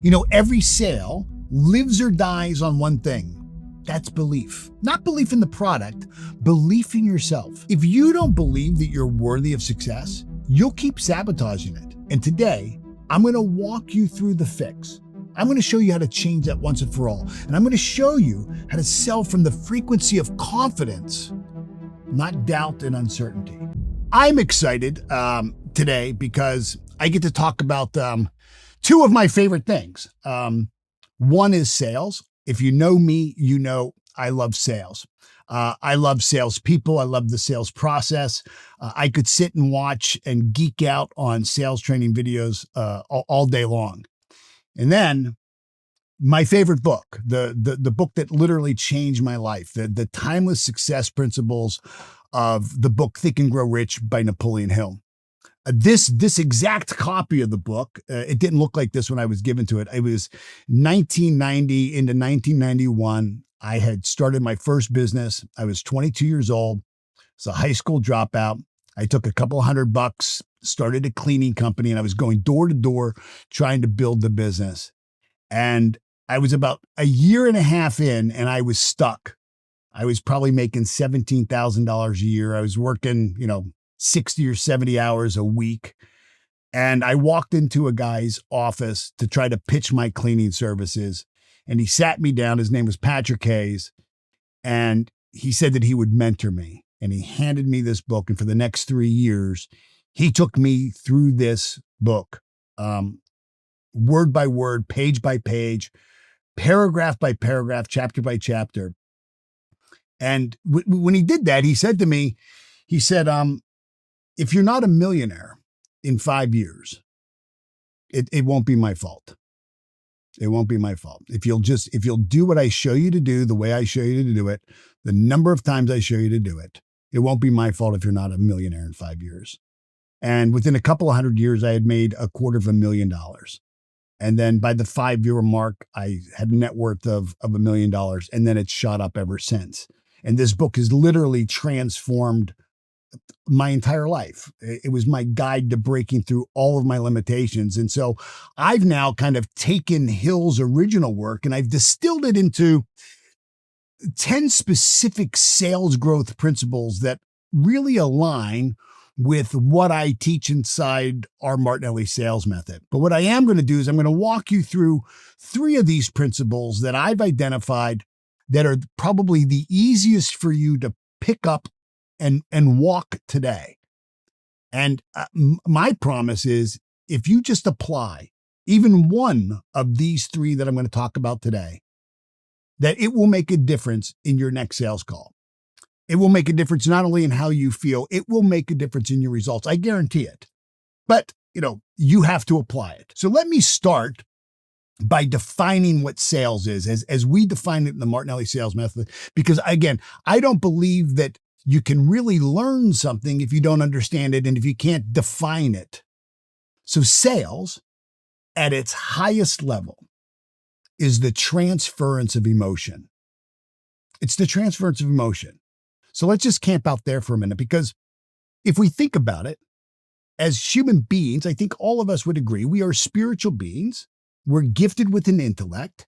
You know, every sale lives or dies on one thing. That's belief. Not belief in the product, belief in yourself. If you don't believe that you're worthy of success, you'll keep sabotaging it. And today, I'm going to walk you through the fix. I'm going to show you how to change that once and for all. And I'm going to show you how to sell from the frequency of confidence, not doubt and uncertainty. I'm excited today because I get to talk about two of my favorite things. One is sales. If you know me, you know I love sales. I love salespeople. I love the sales process. I could sit and watch and geek out on sales training videos all day long. And then my favorite book, the book that literally changed my life, the timeless success principles of the book Think and Grow Rich by Napoleon Hill. This exact copy of the book, it didn't look like this when I was given to it. It was 1990 into 1991. I had started my first business. I was 22 years old. I was a high school dropout. I took a couple $100, started a cleaning company, and I was going door to door trying to build the business. And I was about a year and a half in, and I was stuck. I was probably making $17,000 a year. I was working, 60 or 70 hours a week. And I walked into a guy's office to try to pitch my cleaning services. And he sat me down. His name was Patrick Hayes. And he said that he would mentor me. And he handed me this book. And for the next 3 years, he took me through this book, word by word, page by page, paragraph by paragraph, chapter by chapter. And when he did that, he said to me, he said, if you're not a millionaire in 5 years, it won't be my fault. It won't be my fault. If you'll do what I show you to do, the way I show you to do it, the number of times I show you to do it, it won't be my fault if you're not a millionaire in 5 years. And within a couple of 100 years, I had made $250,000. And then by the 5-year mark, I had a net worth of $1 million. And then it's shot up ever since. And this book has literally transformed my entire life. It was my guide to breaking through all of my limitations. And so I've now kind of taken Hill's original work and I've distilled it into 10 specific sales growth principles that really align with what I teach inside our Martinelli sales method. But what I am going to do is I'm going to walk you through 3 of these principles that I've identified that are probably the easiest for you to pick up and walk today. And my promise is if you just apply even one of these 3 that I'm going to talk about today, that it will make a difference in your next sales call. It will make a difference not only in how you feel, it will make a difference in your results. I guarantee it. But, you have to apply it. So let me start by defining what sales is as we define it in the Martinelli sales method. Because again, I don't believe that you can really learn something if you don't understand it and if you can't define it. So sales at its highest level is the transference of emotion. It's the transference of emotion. So let's just camp out there for a minute, because if we think about it, as human beings, I think all of us would agree, we are spiritual beings. We're gifted with an intellect,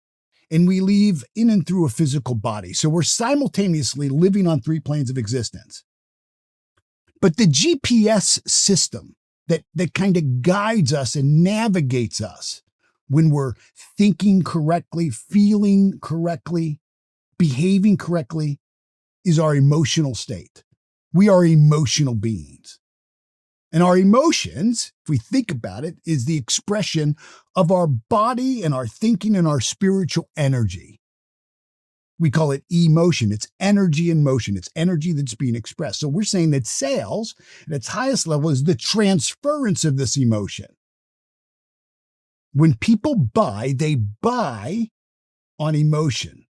and we live in and through a physical body. So we're simultaneously living on 3 planes of existence. But the GPS system that kind of guides us and navigates us when we're thinking correctly, feeling correctly, behaving correctly, is our emotional state. We are emotional beings. And our emotions, if we think about it, is the expression of our body and our thinking and our spiritual energy. We call it emotion. It's energy in motion. It's energy that's being expressed. So we're saying that sales at its highest level is the transference of this emotion. When people buy, they buy on emotion.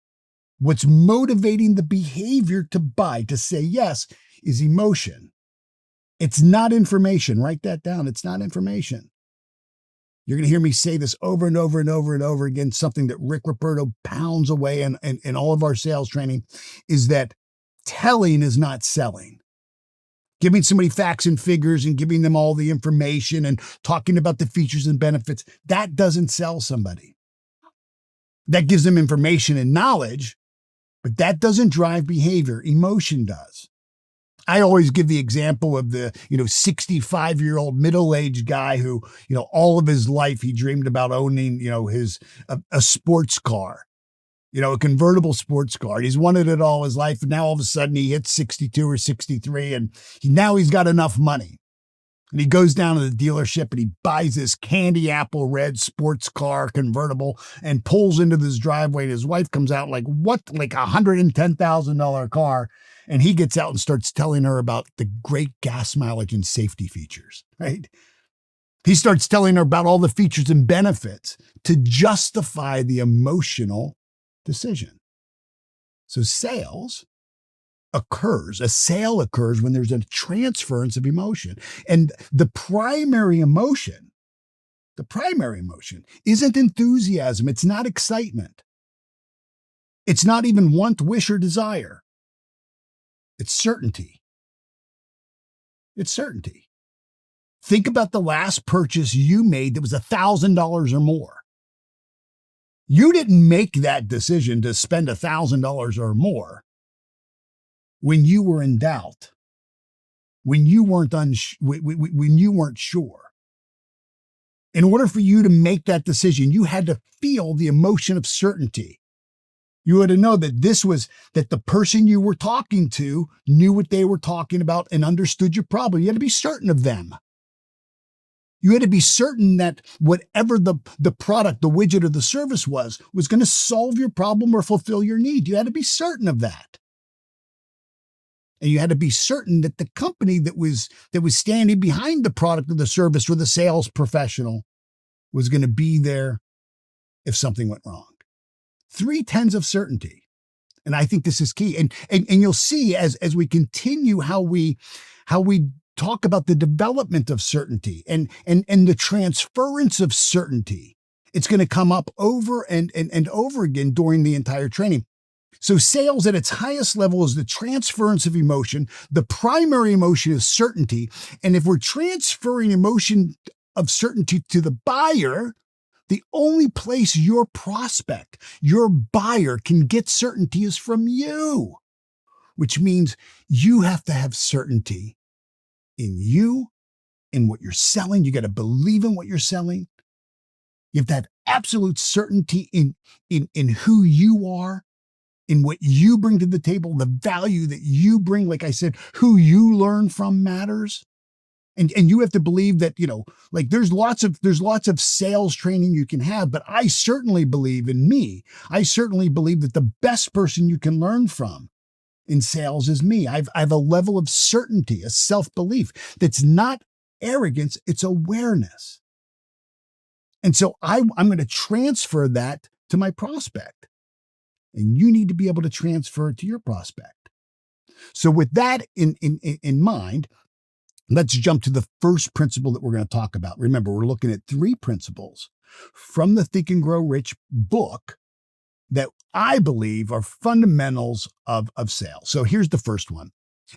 What's motivating the behavior to buy, to say yes, is emotion. It's not information. Write that down. It's not information. You're going to hear me say this over and over and over and over again. Something that Rick Roberto pounds away in all of our sales training is that telling is not selling. Giving somebody facts and figures and giving them all the information and talking about the features and benefits, that doesn't sell somebody. That gives them information and knowledge, but that doesn't drive behavior. Emotion does. I always give the example of the, 65-year-old middle-aged guy who, all of his life he dreamed about owning, a sports car, a convertible sports car. He's wanted it all his life. And now all of a sudden he hits 62 or 63 and now he's got enough money. And he goes down to the dealership and he buys this candy apple red sports car convertible and pulls into this driveway. And his wife comes out like, what? Like $110,000 car. And he gets out and starts telling her about the great gas mileage and safety features, right? He starts telling her about all the features and benefits to justify the emotional decision. So a sale occurs when there's a transference of emotion. And the primary emotion isn't enthusiasm. It's not excitement. It's not even want, wish, or desire. It's certainty. It's certainty. Think about the last purchase you made that was $1,000 or more. You didn't make that decision to spend $1,000 or more when you were in doubt, when you weren't sure. In order for you to make that decision, you had to feel the emotion of certainty. You had to know that that the person you were talking to knew what they were talking about and understood your problem. You had to be certain of them. You had to be certain that whatever the product, the widget, or the service was going to solve your problem or fulfill your need. You had to be certain of that. And you had to be certain that the company that was standing behind the product or the service or the sales professional was going to be there if something went wrong. 3 tenths of certainty. And I think this is key. And you'll see as we continue how we talk about the development of certainty and the transference of certainty. It's going to come up over and over again during the entire training. So sales at its highest level is the transference of emotion. The primary emotion is certainty. And if we're transferring emotion of certainty to the buyer, the only place your prospect, your buyer can get certainty is from you, which means you have to have certainty in you, in what you're selling. You got to believe in what you're selling. You have to have absolute certainty in who you are, in what you bring to the table, the value that you bring. Like I said, who you learn from matters. And you have to believe that, there's lots of sales training you can have, but I certainly believe in me. I certainly believe that the best person you can learn from in sales is me. I have a level of certainty, a self-belief that's not arrogance, it's awareness. And so I'm going to transfer that to my prospect. And you need to be able to transfer it to your prospect. So with that in mind, let's jump to the first principle that we're going to talk about. Remember, we're looking at 3 principles from the Think and Grow Rich book that I believe are fundamentals of sales. So here's the first one.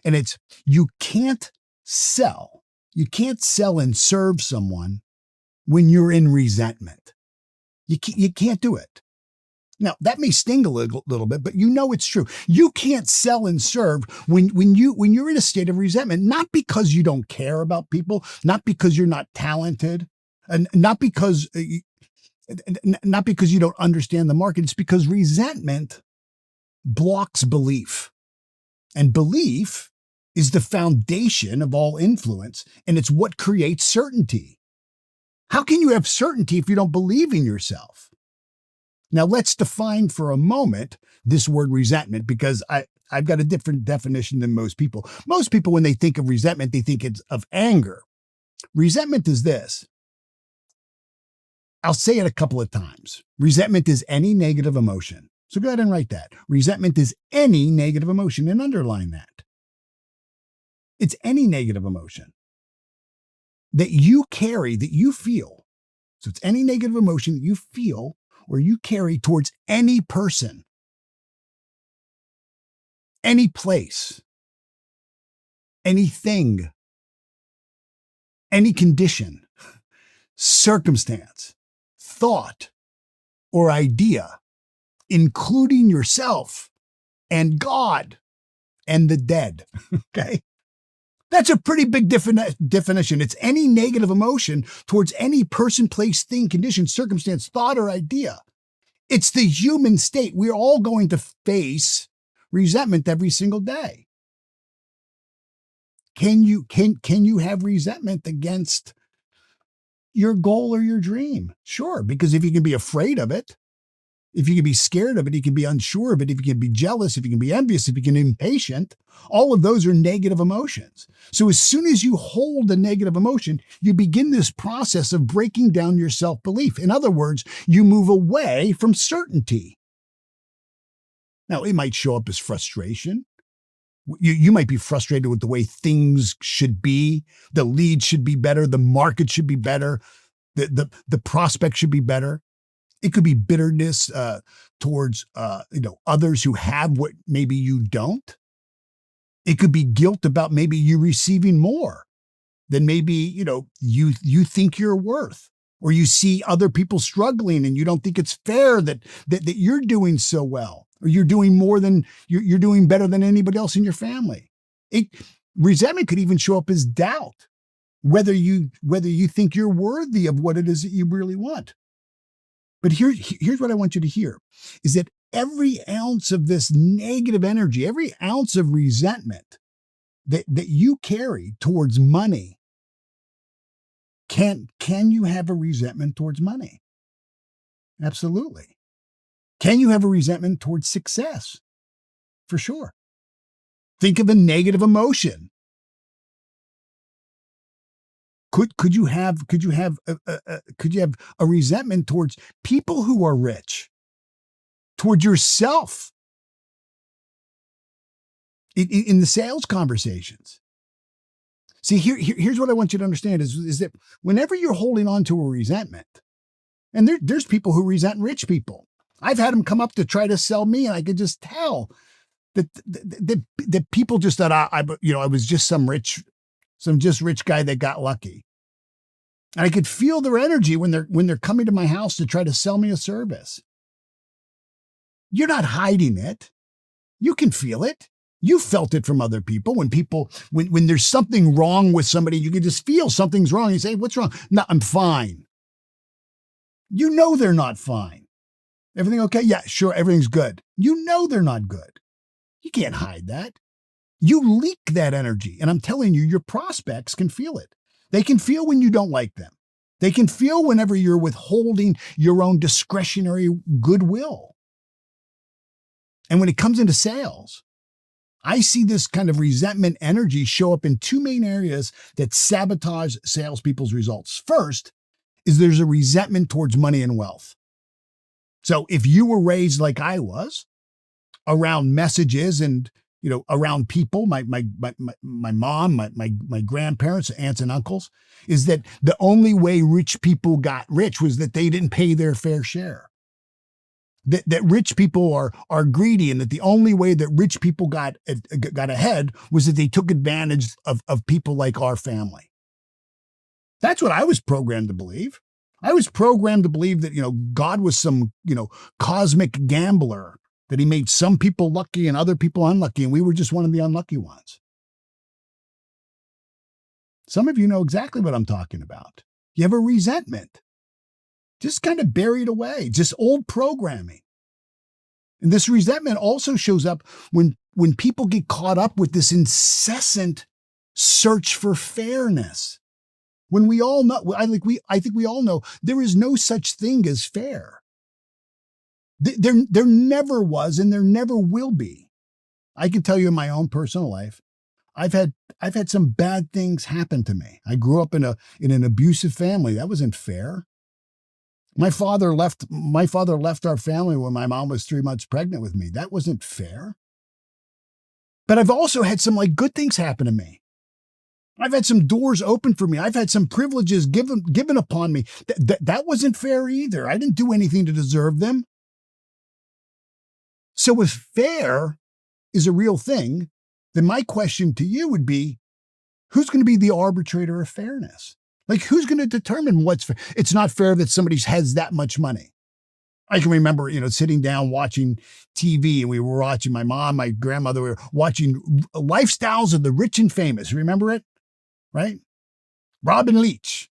And it's you can't sell and serve someone when you're in resentment. You can't do it. Now, that may sting a little bit, but it's true. You can't sell and serve when you're in a state of resentment, not because you don't care about people, not because you're not talented, and not because you don't understand the market. It's because resentment blocks belief. And belief is the foundation of all influence, and it's what creates certainty. How can you have certainty if you don't believe in yourself? Now, let's define for a moment this word resentment, because I've got a different definition than most people. Most people, when they think of resentment, they think it's of anger. Resentment is this. I'll say it a couple of times. Resentment is any negative emotion. So go ahead and write that. Resentment is any negative emotion, and underline that. It's any negative emotion that you carry, that you feel. So it's any negative emotion that you feel or you carry towards any person, any place, anything, any condition, circumstance, thought, or idea including yourself and God and the dead. Okay? That's a pretty big definition. It's any negative emotion towards any person, place, thing, condition, circumstance, thought, or idea. It's the human state. We're all going to face resentment every single day. Can you have resentment against your goal or your dream? Sure, because if you can be afraid of it, if you can be scared of it, you can be unsure of it, if you can be jealous, if you can be envious, if you can be impatient, all of those are negative emotions. So as soon as you hold a negative emotion, you begin this process of breaking down your self-belief. In other words, you move away from certainty. Now, it might show up as frustration. You might be frustrated with the way things should be. The lead should be better. The market should be better. The prospect should be better. It could be bitterness towards others who have what maybe you don't. It could be guilt about maybe you receiving more than maybe you think you're worth, or you see other people struggling and you don't think it's fair that you're doing so well, or you're doing more than you're doing better than anybody else in your family. Resentment could even show up as doubt, whether you think you're worthy of what it is that you really want. But here's what I want you to hear, is that every ounce of this negative energy, every ounce of resentment that you carry towards money, can you have a resentment towards money? Absolutely. Can you have a resentment towards success? For sure. Think of a negative emotion. Could you have a resentment towards people who are rich, towards yourself in the sales conversations? See, here's what I want you to understand is that whenever you're holding on to a resentment, and there's people who resent rich people. I've had them come up to try to sell me, and I could just tell that people just thought I was just some rich guy that got lucky. And I could feel their energy when they're coming to my house to try to sell me a service. You're not hiding it. You can feel it. You felt it from other people. When there's something wrong with somebody, you can just feel something's wrong. You say, "What's wrong?" "No, I'm fine." You know they're not fine. "Everything okay?" "Yeah, sure, everything's good." You know they're not good. You can't hide that. You leak that energy. And I'm telling you, your prospects can feel it. They can feel when you don't like them. They can feel whenever you're withholding your own discretionary goodwill. And when it comes into sales, I see this kind of resentment energy show up in two main areas that sabotage salespeople's results. First is there's a resentment towards money and wealth. So if you were raised like I was, around messages and around people, my mom, my grandparents, aunts and uncles, is that the only way rich people got rich was that they didn't pay their fair share. That rich people are greedy, and that the only way that rich people got ahead was that they took advantage of people like our family. That's what I was programmed to believe. I was programmed to believe that God was some cosmic gambler, that he made some people lucky and other people unlucky, and we were just one of the unlucky ones. Some of you know exactly what I'm talking about. You have a resentment, just kind of buried away, just old programming. And this resentment also shows up when people get caught up with this incessant search for fairness. When we all know, I think we all know, there is no such thing as fair. There never was, and there never will be. I can tell you in my own personal life, I've had some bad things happen to me. I grew up in an abusive family. That wasn't fair. My father left our family when my mom was 3 months pregnant with me. That wasn't fair. But I've also had some good things happen to me. I've had some doors open for me. I've had some privileges given upon me. That wasn't fair either. I didn't do anything to deserve them. So if fair is a real thing, then my question to you would be, who's going to be the arbitrator of fairness? Who's going to determine what's fair? It's not fair that somebody has that much money. I can remember, sitting down watching TV, and we were watching, my mom, my grandmother, we were watching Lifestyles of the Rich and Famous. Remember it? Right? Robin Leach.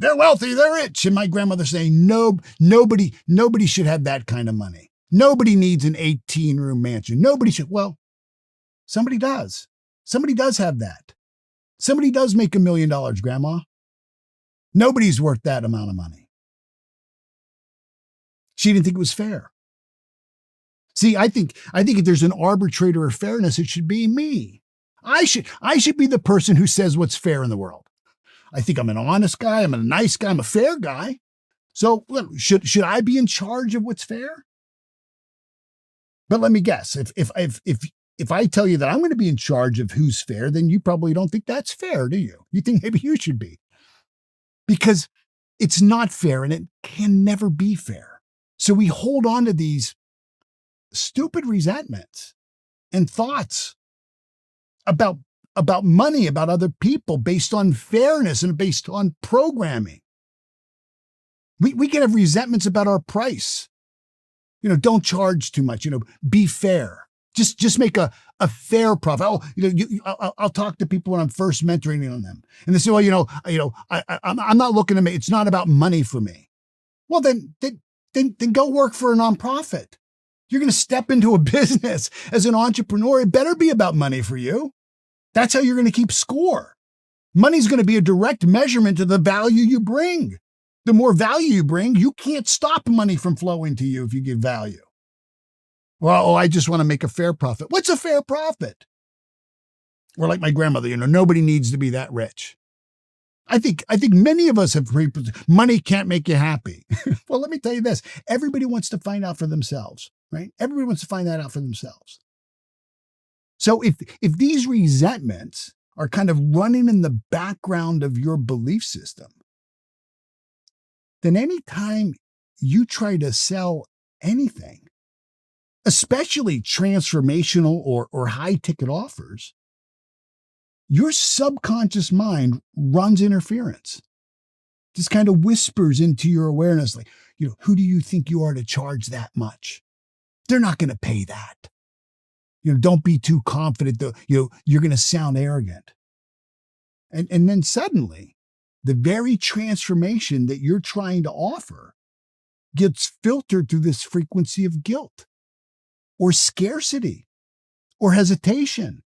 They're wealthy, they're rich. And my grandmother saying, no, nobody should have that kind of money. Nobody needs an 18-room mansion. Nobody should. Well, somebody does. Somebody does have that. Somebody does make $1 million, Grandma. Nobody's worth that amount of money. She didn't think it was fair. See, I think if there's an arbitrator of fairness, it should be me. I should be the person who says what's fair in the world. I think I'm an honest guy. I'm a nice guy. I'm a fair guy. So should I be in charge of what's fair? But let me guess. If I tell you that I'm going to be in charge of who's fair, then you probably don't think that's fair, do you? You think maybe you should be. Because it's not fair, and it can never be fair. So we hold on to these stupid resentments and thoughts about money, about other people, based on fairness and based on programming. We can have resentments about our price. Don't charge too much. Be fair. Just make a fair profit. I'll talk to people when I'm first mentoring on them, and they say, "Well, I'm not looking to make. It's not about money for me." Well, then go work for a nonprofit. You're going to step into a business as an entrepreneur. It better be about money for you. That's how you're going to keep score. Money's going to be a direct measurement of the value you bring. The more value you bring, you can't stop money from flowing to you if you give value. Well, I just want to make a fair profit. What's a fair profit? Or like my grandmother, nobody needs to be that rich. I think many of us have money can't make you happy. Well, let me tell you this. Everybody wants to find out for themselves, right? Everybody wants to find that out for themselves. So if these resentments are kind of running in the background of your belief system, then anytime you try to sell anything, especially transformational or high-ticket offers, your subconscious mind runs interference. Just kind of whispers into your awareness, like, who do you think you are to charge that much? They're not going to pay that. Don't be too confident, though. You're going to sound arrogant. And then suddenly, the very transformation that you're trying to offer gets filtered through this frequency of guilt or scarcity or hesitation.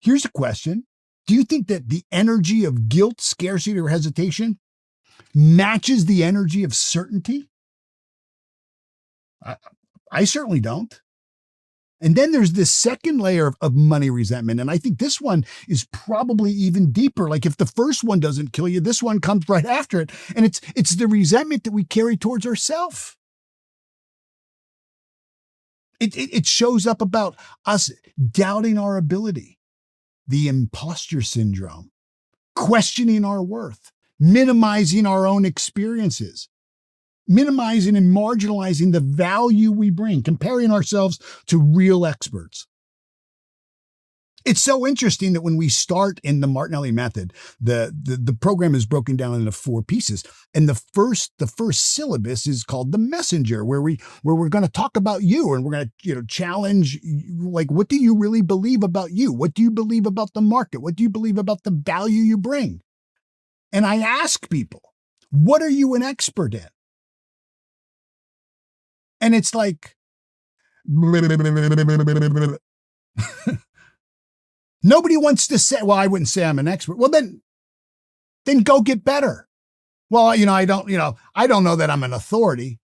Here's a question. Do you think that the energy of guilt, scarcity, or hesitation matches the energy of certainty? I certainly don't. And then there's this second layer of money resentment. And I think this one is probably even deeper. Like if the first one doesn't kill you, this one comes right after it. And it's the resentment that we carry towards ourselves. It shows up about us doubting our ability, the imposter syndrome, questioning our worth, minimizing our own experiences, minimizing and marginalizing the value we bring, comparing ourselves to real experts. It's so interesting that when we start in the Martinelli method, the program is broken down into 4 pieces. And the first syllabus is called the messenger, where we're going to talk about you, and we're going to challenge, like, what do you really believe about you? What do you believe about the market? What do you believe about the value you bring? And I ask people, what are you an expert in? And it's like, nobody wants to say, well, I wouldn't say I'm an expert. Well, then go get better. Well, I don't know that I'm an authority.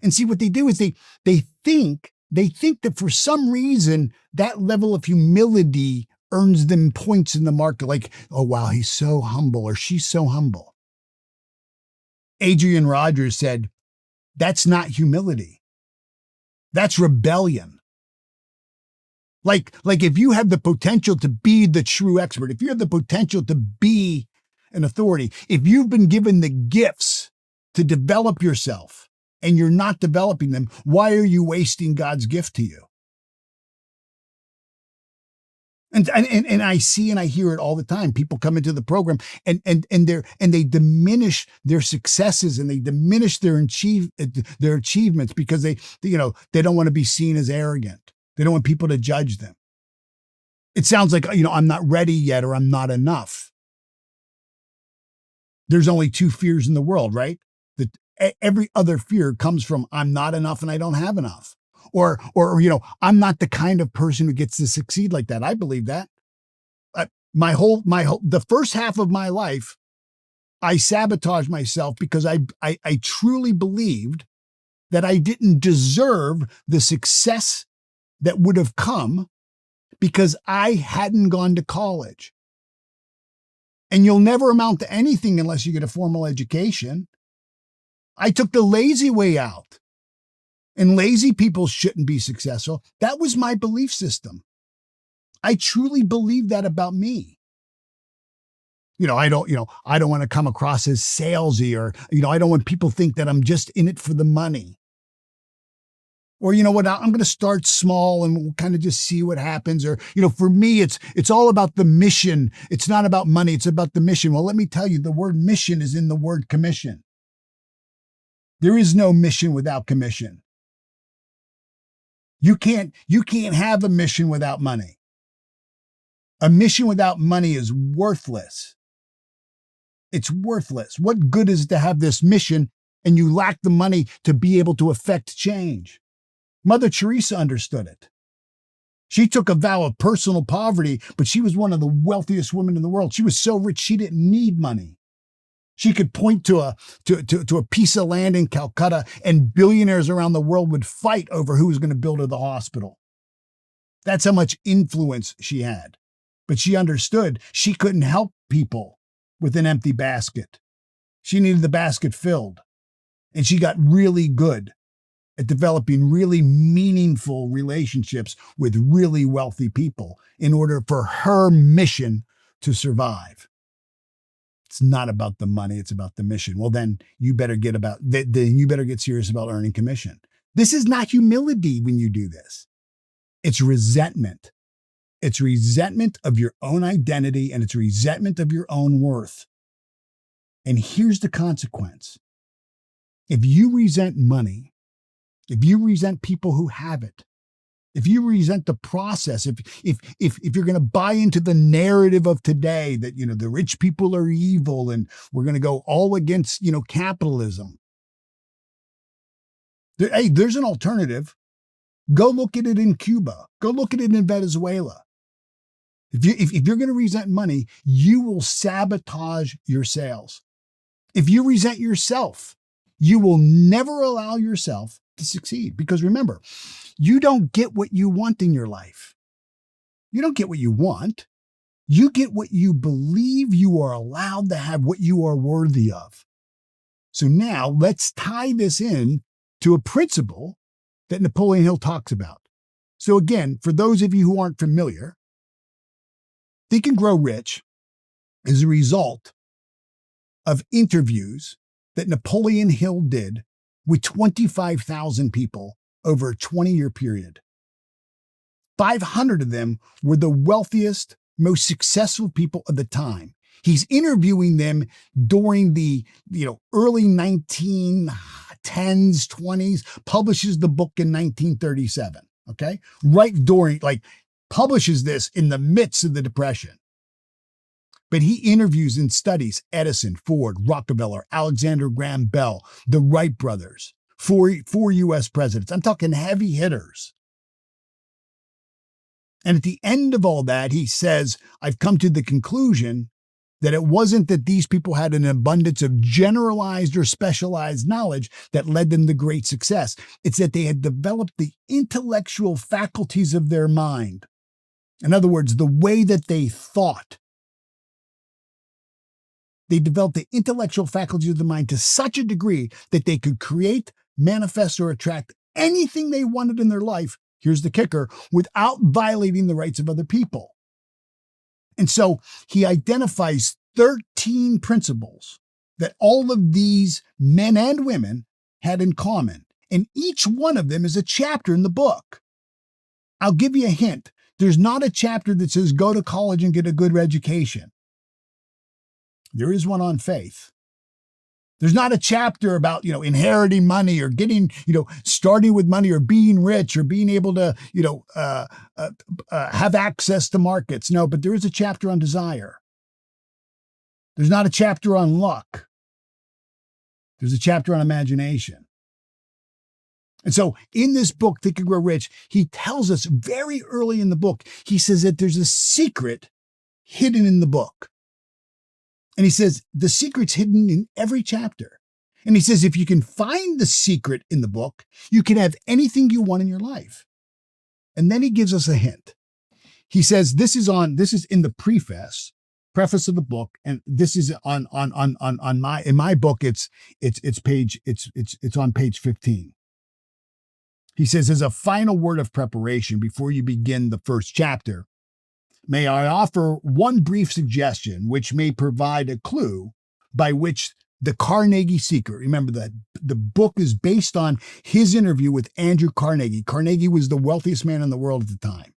And see, what they do is they think that for some reason that level of humility earns them points in the market. Like, oh, wow, he's so humble, or she's so humble. Adrian Rogers said, that's not humility. That's rebellion. Like if you have the potential to be the true expert, if you have the potential to be an authority, if you've been given the gifts to develop yourself and you're not developing them, why are you wasting God's gift to you? And I see and I hear it all the time. People come into the program and they diminish their successes and they diminish their achievements because they don't want to be seen as arrogant. They don't want people to judge them. It sounds like, I'm not ready yet or I'm not enough. There's only two fears in the world, right? That every other fear comes from I'm not enough and I don't have enough. Or I'm not the kind of person who gets to succeed like that. I believe that. The first half of my life, I sabotaged myself because I truly believed that I didn't deserve the success that would have come because I hadn't gone to college. And you'll never amount to anything unless you get a formal education. I took the lazy way out. And lazy people shouldn't be successful. That was my belief system. I truly believe that about me. I don't want to come across as salesy or, I don't want people to think that I'm just in it for the money. Or, I'm going to start small and we'll kind of just see what happens. Or, for me, it's all about the mission. It's not about money. It's about the mission. Well, let me tell you, the word mission is in the word commission. There is no mission without commission. You can't have a mission without money. A mission without money is worthless. It's worthless. What good is it to have this mission and you lack the money to be able to affect change? Mother Teresa understood it. She took a vow of personal poverty, but she was one of the wealthiest women in the world. She was so rich, she didn't need money. She could point to a piece of land in Calcutta and billionaires around the world would fight over who was going to build her the hospital. That's how much influence she had. But she understood she couldn't help people with an empty basket. She needed the basket filled. And she got really good at developing really meaningful relationships with really wealthy people in order for her mission to survive. It's not about the money, it's about the mission. Well, then you better get serious about earning commission. This is not humility when you do this. It's resentment. It's resentment of your own identity and it's resentment of your own worth. And here's the consequence. If you resent money, if you resent people who have it, if you resent the process, if you're going to buy into the narrative of today that, the rich people are evil and we're going to go all against, capitalism. There's an alternative. Go look at it in Cuba. Go look at it in Venezuela. If you're going to resent money, you will sabotage your sales. If you resent yourself, you will never allow yourself to succeed. Because remember, you don't get what you want in your life. You don't get what you want. You get what you believe you are allowed to have, what you are worthy of. So now let's tie this in to a principle that Napoleon Hill talks about. So again, for those of you who aren't familiar, Think and Grow Rich is a result of interviews that Napoleon Hill did with 25,000 people over a 20-year period. 500 of them were the wealthiest, most successful people of the time. He's interviewing them during the early 1910s, 20s, publishes the book in 1937, okay? Right during, publishes this in the midst of the Depression. But he interviews and studies Edison, Ford, Rockefeller, Alexander Graham Bell, the Wright brothers, four U.S. presidents. I'm talking heavy hitters. And at the end of all that, he says, I've come to the conclusion that it wasn't that these people had an abundance of generalized or specialized knowledge that led them to great success. It's that they had developed the intellectual faculties of their mind. In other words, the way that they thought. They developed the intellectual faculties of the mind to such a degree that they could create, manifest, or attract anything they wanted in their life, here's the kicker, without violating the rights of other people. And so he identifies 13 principles that all of these men and women had in common. And each one of them is a chapter in the book. I'll give you a hint. There's not a chapter that says go to college and get a good education. There is one on faith. There's not a chapter about, inheriting money or getting, starting with money or being rich or being able to, have access to markets. No, but there is a chapter on desire. There's not a chapter on luck. There's a chapter on imagination. And so in this book, Think and Grow Rich, he tells us very early in the book, he says that there's a secret hidden in the book. And he says the secret's hidden in every chapter. And he says if you can find the secret in the book, you can have anything you want in your life. And then he gives us a hint. He says this is in the preface of the book, and this is in my book it's on page 15. He says, as a final word of preparation before you begin the first chapter, may I offer one brief suggestion which may provide a clue by which the Carnegie secret, remember that the book is based on his interview with Andrew Carnegie. Carnegie was the wealthiest man in the world at the time.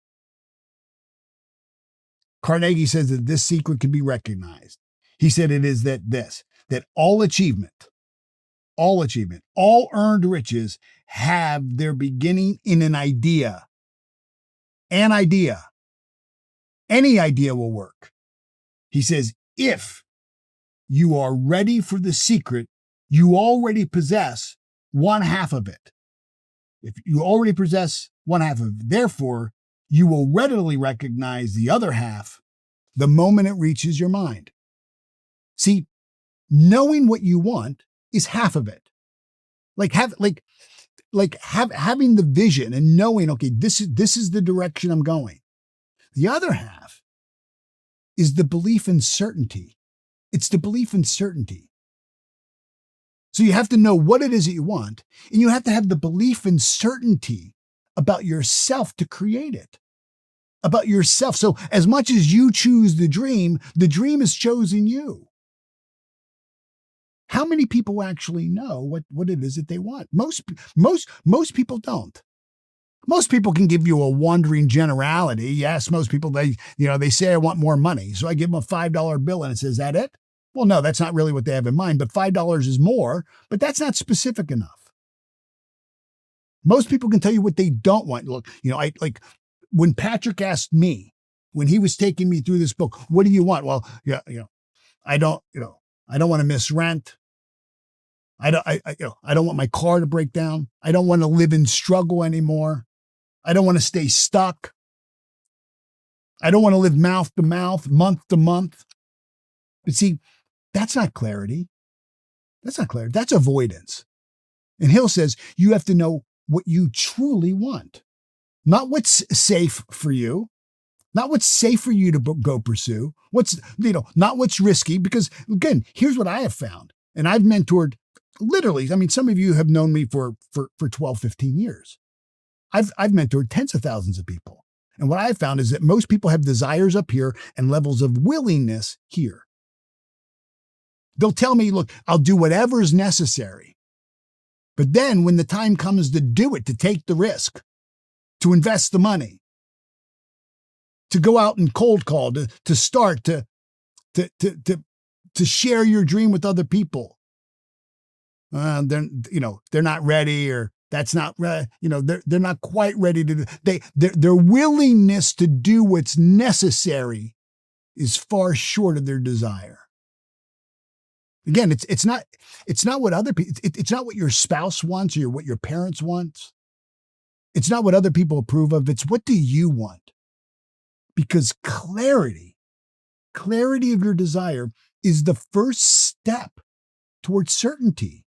Carnegie says that this secret can be recognized. He said it is that all achievement, all earned riches have their beginning in an idea. An idea. Any idea will work. He says, if you are ready for the secret, you already possess one half of it. If you already possess one half of it, therefore, you will readily recognize the other half the moment it reaches your mind. See, knowing what you want is half of it. Having the vision and knowing, okay, this is the direction I'm going. The other half is the belief in certainty. It's the belief in certainty. So you have to know what it is that you want, and you have to have the belief in certainty about yourself to create it. About yourself. So as much as you choose the dream has chosen you. How many people actually know what it is that they want? Most people don't. Most people can give you a wandering generality. Yes, most people, they say I want more money. So I give them a $5 bill and it says, is that it? Well, no, that's not really what they have in mind, but $5 is more, but that's not specific enough. Most people can tell you what they don't want. Look, when Patrick asked me, when he was taking me through this book, what do you want? Well, I don't want to miss rent. I don't want my car to break down. I don't want to live in struggle anymore. I don't want to stay stuck. I don't want to live mouth to mouth, month to month. But see, that's not clarity. That's not clarity. That's avoidance. And Hill says you have to know what you truly want, not what's safe for you, not what's safe for you to go pursue, not what's risky. Because again, here's what I have found. And I've mentored literally, some of you have known me for 12, 15 years. I've mentored tens of thousands of people. And what I've found is that most people have desires up here and levels of willingness here. They'll tell me, look, I'll do whatever is necessary. But then when the time comes to do it, to take the risk, to invest the money, to go out and cold call, to start, to share your dream with other people, they're not ready, or that's not, they're not quite ready to do. Their willingness to do what's necessary is far short of their desire. Again, it's not what other people, it's not what your spouse wants or what your parents want. It's not what other people approve of. It's what do you want? Because clarity of your desire is the first step towards certainty.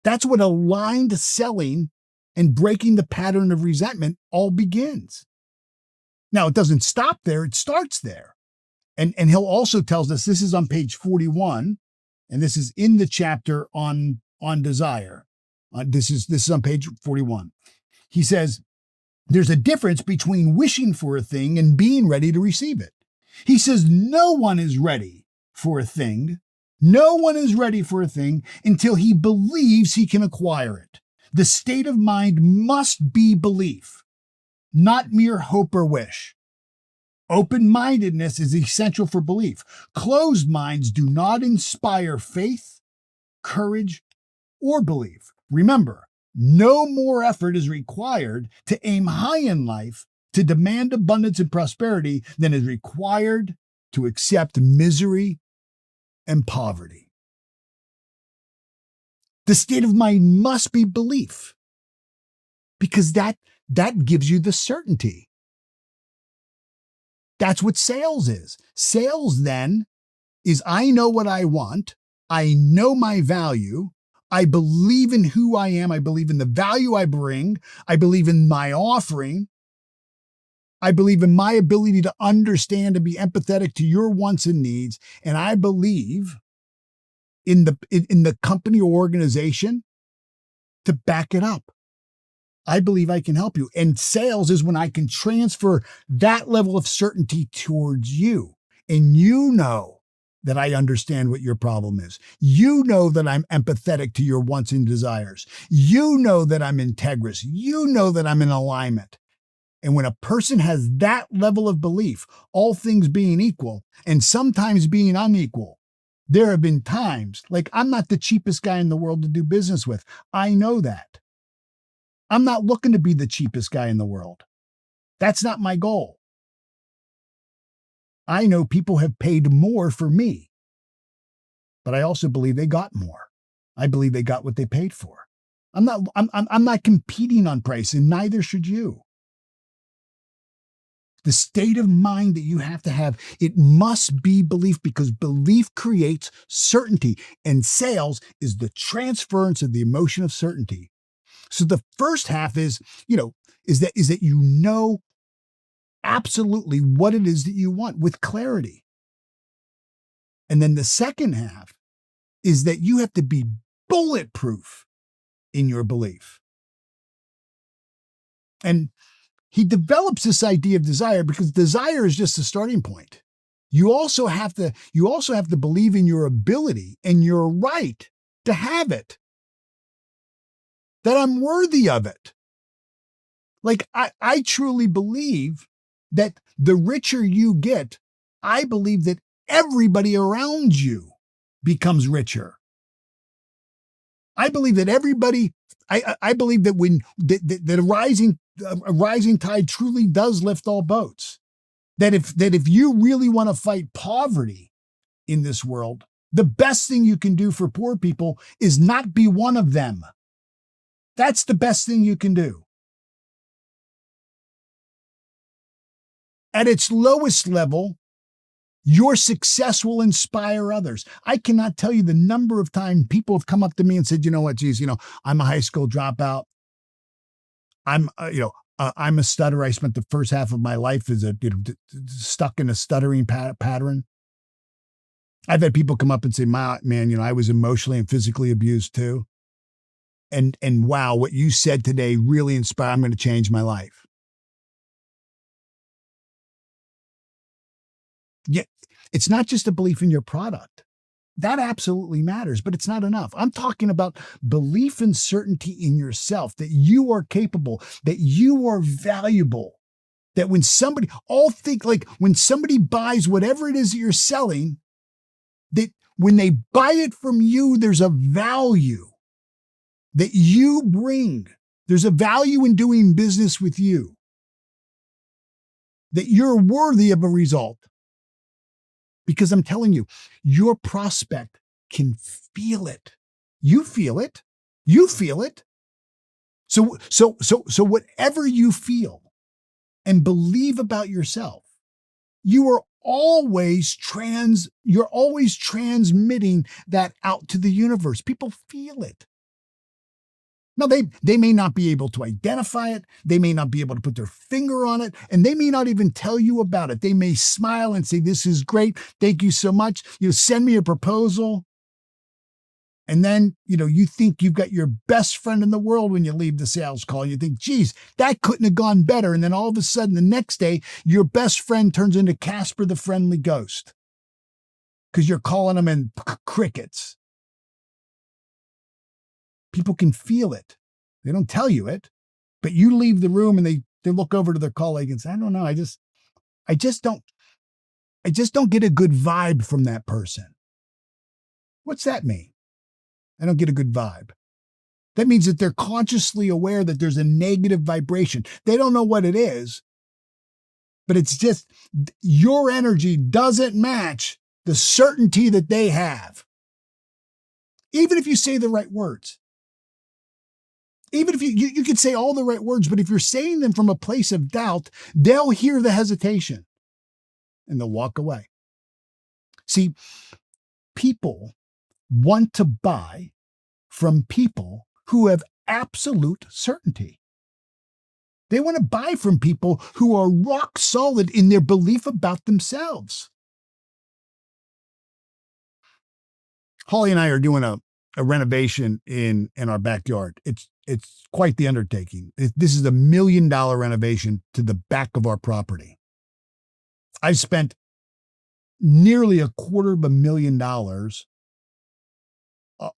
That's what aligned selling and breaking the pattern of resentment all begins. Now, it doesn't stop there. It starts there. And Hill also tells us, this is on page 41, and this is in the chapter on desire. This is on page 41. He says, there's a difference between wishing for a thing and being ready to receive it. He says, no one is ready for a thing. No one is ready for a thing until he believes he can acquire it. The state of mind must be belief. not mere hope or wish. Open-mindedness is essential for belief. Closed minds do not inspire faith, courage, or belief. Remember, no more effort is required to aim high in life, to demand abundance and prosperity, than is required to accept misery and poverty. The state of mind must be belief, because that gives you the certainty. That's what sales is. Sales then is, I know what I want. I know my value. I believe in who I am. I believe in the value I bring. I believe in my offering. I believe in my ability to understand and be empathetic to your wants and needs. And I believe in the company or organization to back it up. I believe I can help you. And sales is when I can transfer that level of certainty towards you. And you know that I understand what your problem is. You know that I'm empathetic to your wants and desires. You know that I'm integrous. You know that I'm in alignment. And when a person has that level of belief, all things being equal, and sometimes being unequal, there have been times, like, I'm not the cheapest guy in the world to do business with. I know that. I'm not looking to be the cheapest guy in the world. That's not my goal. I know people have paid more for me, but I also believe they got more. I believe they got what they paid for. I'm not competing on price, and neither should you. The state of mind that you have to have, it must be belief, because belief creates certainty, and sales is the transference of the emotion of certainty. So the first half is that you know absolutely what it is that you want with clarity. And then the second half is that you have to be bulletproof in your belief. And he develops this idea of desire because desire is just a starting point. You also have to believe in your ability and your right to have it, that I'm worthy of it. Like, I truly believe that the richer you get, I believe that everybody around you becomes richer. I believe that I believe that when a rising tide truly does lift all boats. That if you really want to fight poverty in this world, the best thing you can do for poor people is not be one of them. That's the best thing you can do. At its lowest level, your success will inspire others. I cannot tell you the number of times people have come up to me and said, you know what, geez, I'm a high school dropout. I'm a stutterer. I spent the first half of my life as stuck in a stuttering pattern. I've had people come up and say, man, I was emotionally and physically abused too. And wow, what you said today really inspired. I'm going to change my life. Yeah, it's not just a belief in your product. That absolutely matters, but it's not enough. I'm talking about belief and certainty in yourself, that you are capable, that you are valuable, that when somebody buys whatever it is that you're selling, that when they buy it from you, there's a value that you bring. There's a value in doing business with you, that you're worthy of a result. Because I'm telling you, your prospect can feel it. You feel it. You feel it. So whatever you feel and believe about yourself, you're always transmitting that out to the universe. People feel it. Now, they may not be able to identify it. They may not be able to put their finger on it, and they may not even tell you about it. They may smile and say, this is great. Thank you so much. Send me a proposal. And then, you think you've got your best friend in the world when you leave the sales call. You think, geez, that couldn't have gone better. And then all of a sudden, the next day, your best friend turns into Casper the Friendly Ghost because you're calling them in crickets. People can feel it. They don't tell you it, but you leave the room and they look over to their colleague and say, I don't know, I just don't get a good vibe from that person. What's that mean? I don't get a good vibe. That means that they're consciously aware that there's a negative vibration. They don't know what it is, but it's just your energy doesn't match the certainty that they have. Even if you say the right words. Even if you could say all the right words, but if you're saying them from a place of doubt, they'll hear the hesitation and they'll walk away. See, people want to buy from people who have absolute certainty. They want to buy from people who are rock solid in their belief about themselves. Holly and I are doing a renovation in our backyard. It's quite the undertaking. This is a $1 million renovation to the back of our property. I've spent nearly $250,000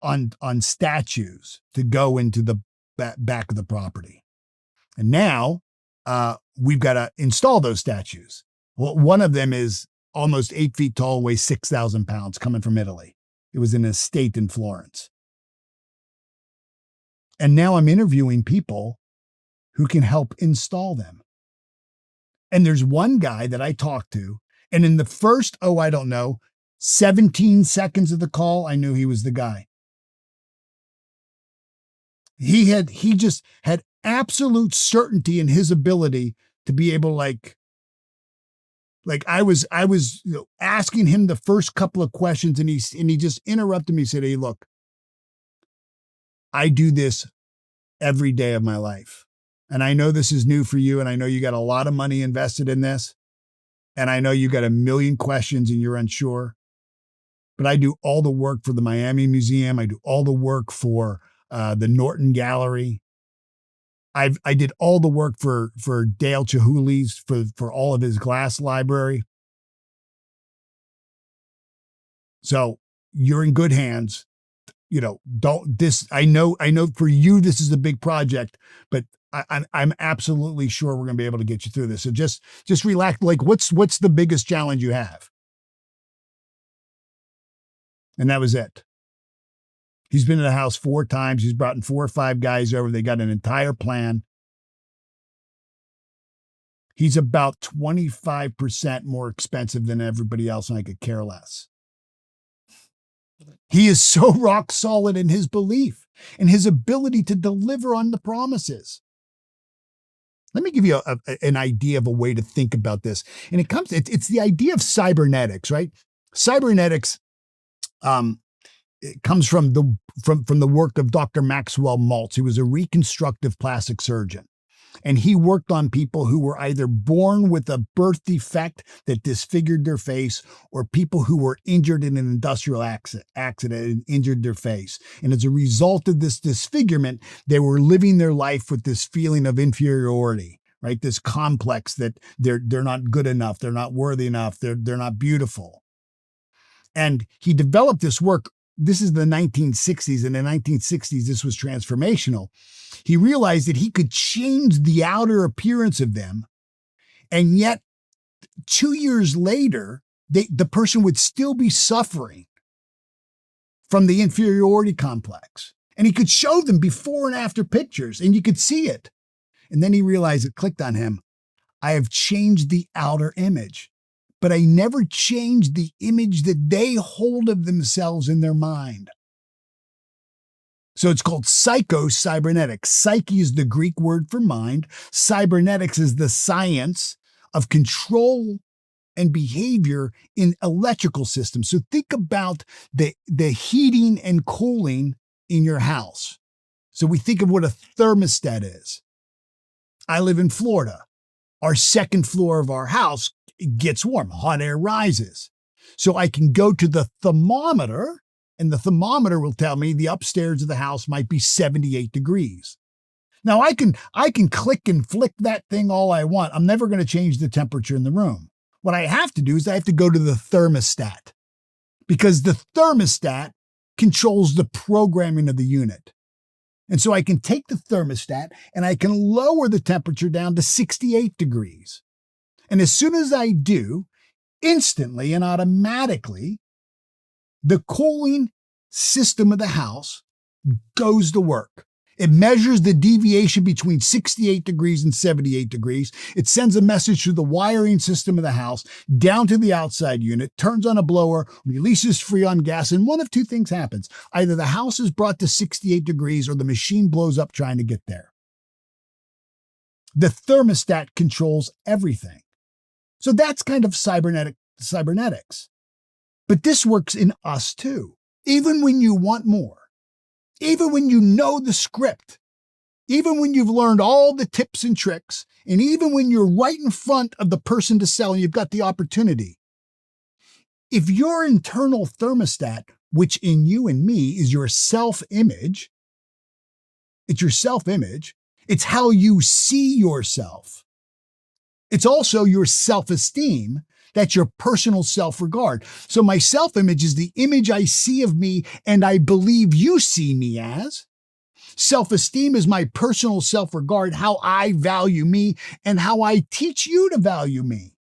on statues to go into the back of the property. And now we've got to install those statues. Well, one of them is almost 8 feet tall, weighs 6,000 pounds, coming from Italy. It was in an estate in Florence. And now I'm interviewing people who can help install them. And there's one guy that I talked to, and in the first, 17 seconds of the call, I knew he was the guy. He just had absolute certainty in his ability to be able, like I was asking him the first couple of questions, and he just interrupted me and said, "Hey, look, I do this every day of my life. And I know this is new for you, and I know you got a lot of money invested in this, and I know you got a million questions and you're unsure, but I do all the work for the Miami Museum. I do all the work for the Norton Gallery. I did all the work for Dale Chihuly's for all of his glass library. So you're in good hands. I know for you, this is a big project, but I'm absolutely sure we're going to be able to get you through this. So just relax. Like, what's the biggest challenge you have?" And that was it. He's been in the house 4 times. He's brought in 4 or 5 guys over. They got an entire plan. He's about 25% more expensive than everybody else, and I could care less. He is so rock solid in his belief and his ability to deliver on the promises. Let me give you an idea of a way to think about this. And it's the idea of cybernetics, right? Cybernetics it comes from the work of Dr. Maxwell Maltz. He was a reconstructive plastic surgeon. And he worked on people who were either born with a birth defect that disfigured their face, or people who were injured in an industrial accident and injured their face. And as a result of this disfigurement, they were living their life with this feeling of inferiority, right? This complex that they're not good enough, they're not worthy enough, they're not beautiful. And he developed this work. This is the 1960s. In the 1960s, this was transformational. He realized that he could change the outer appearance of them, and yet 2 years later, the person would still be suffering from the inferiority complex. And he could show them before and after pictures, and you could see it. And then he realized, it clicked on him, I have changed the outer image, but I never changed the image that they hold of themselves in their mind. So it's called Psychocybernetics. Psyche is the Greek word for mind. Cybernetics is the science of control and behavior in electrical systems. So think about the heating and cooling in your house. So we think of what a thermostat is. I live in Florida. Our second floor of our house gets warm. Hot air rises. So I can go to the thermometer, and the thermometer will tell me the upstairs of the house might be 78 degrees. Now I can click and flick that thing all I want. I'm never going to change the temperature in the room. What I have to do is I have to go to the thermostat, because the thermostat controls the programming of the unit. And so I can take the thermostat and I can lower the temperature down to 68 degrees. And as soon as I do, instantly and automatically, the cooling system of the house goes to work. It measures the deviation between 68 degrees and 78 degrees. It sends a message through the wiring system of the house down to the outside unit, turns on a blower, releases freon gas, and one of two things happens. Either the house is brought to 68 degrees or the machine blows up trying to get there. The thermostat controls everything. So that's kind of cybernetics. But this works in us too. Even when you want more. Even when you know the script, even when you've learned all the tips and tricks, and even when you're right in front of the person to sell and you've got the opportunity, if your internal thermostat, which in you and me is your self-image, it's how you see yourself. It's also your self-esteem. That's your personal self-regard. So my self-image is the image I see of me and I believe you see me as. Self-esteem is my personal self-regard, how I value me and how I teach you to value me.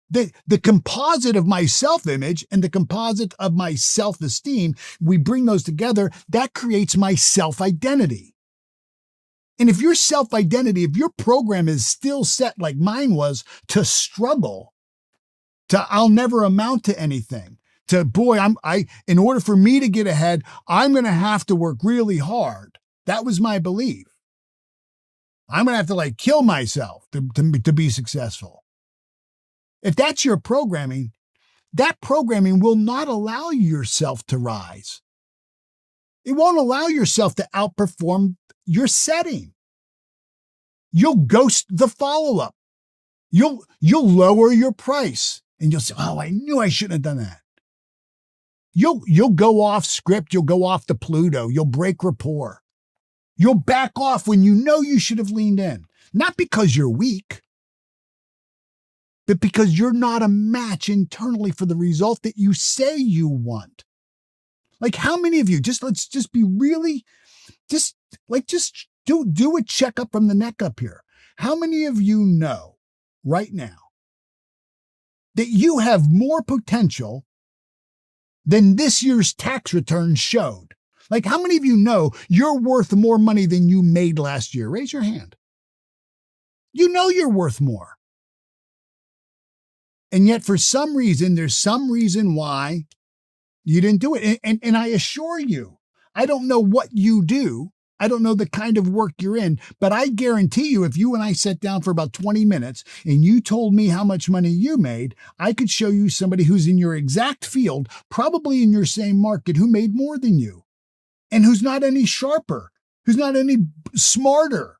The composite of my self-image and the composite of my self-esteem, we bring those together, that creates my self-identity. And if your self-identity, if your program is still set like mine was to struggle, to I'll never amount to anything, to boy, in order for me to get ahead, I'm going to have to work really hard. That was my belief. I'm going to have to kill myself to be successful. If that's your programming, that programming will not allow yourself to rise. It won't allow yourself to outperform your setting. You'll ghost the follow-up. You'll lower your price and you'll say, oh, I knew I shouldn't have done that. You'll go off script. You'll go off to Pluto. You'll break rapport. You'll back off when you know you should have leaned in. Not because you're weak, but because you're not a match internally for the result that you say you want. Like how many of you, let's be really, do a checkup from the neck up here. How many of you know right now that you have more potential than this year's tax return showed? Like how many of you know you're worth more money than you made last year? Raise your hand. You know you're worth more. And yet for some reason, there's some reason why you didn't do it. And I assure you, I don't know what you do. I don't know the kind of work you're in, but I guarantee you, if you and I sat down for about 20 minutes and you told me how much money you made, I could show you somebody who's in your exact field, probably in your same market, who made more than you and who's not any sharper, who's not any smarter,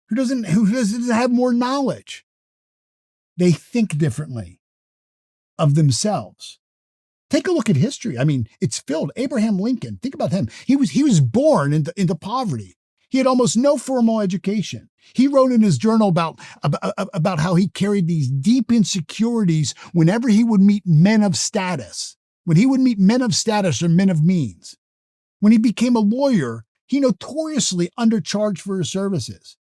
who doesn't have more knowledge. They think differently of themselves. Take a look at history. I mean, it's filled. Abraham Lincoln, think about him. He was born into poverty. He had almost no formal education. He wrote in his journal about how he carried these deep insecurities whenever he would meet men of status. When he would meet men of status or men of means. When he became a lawyer, he notoriously undercharged for his services.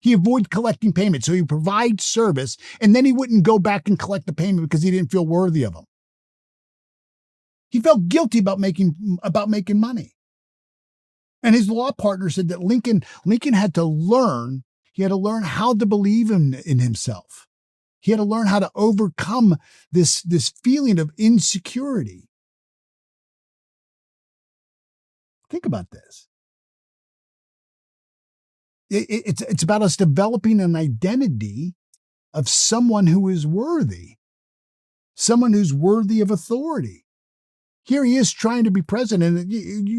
He avoided collecting payment, so he would provide service, and then he wouldn't go back and collect the payment because he didn't feel worthy of them. He felt guilty about making money. And his law partner said that Lincoln had to learn how to believe in himself. He had to learn how to overcome this feeling of insecurity. Think about this. It's about us developing an identity of someone who is worthy, someone who's worthy of authority. Here he is trying to be president.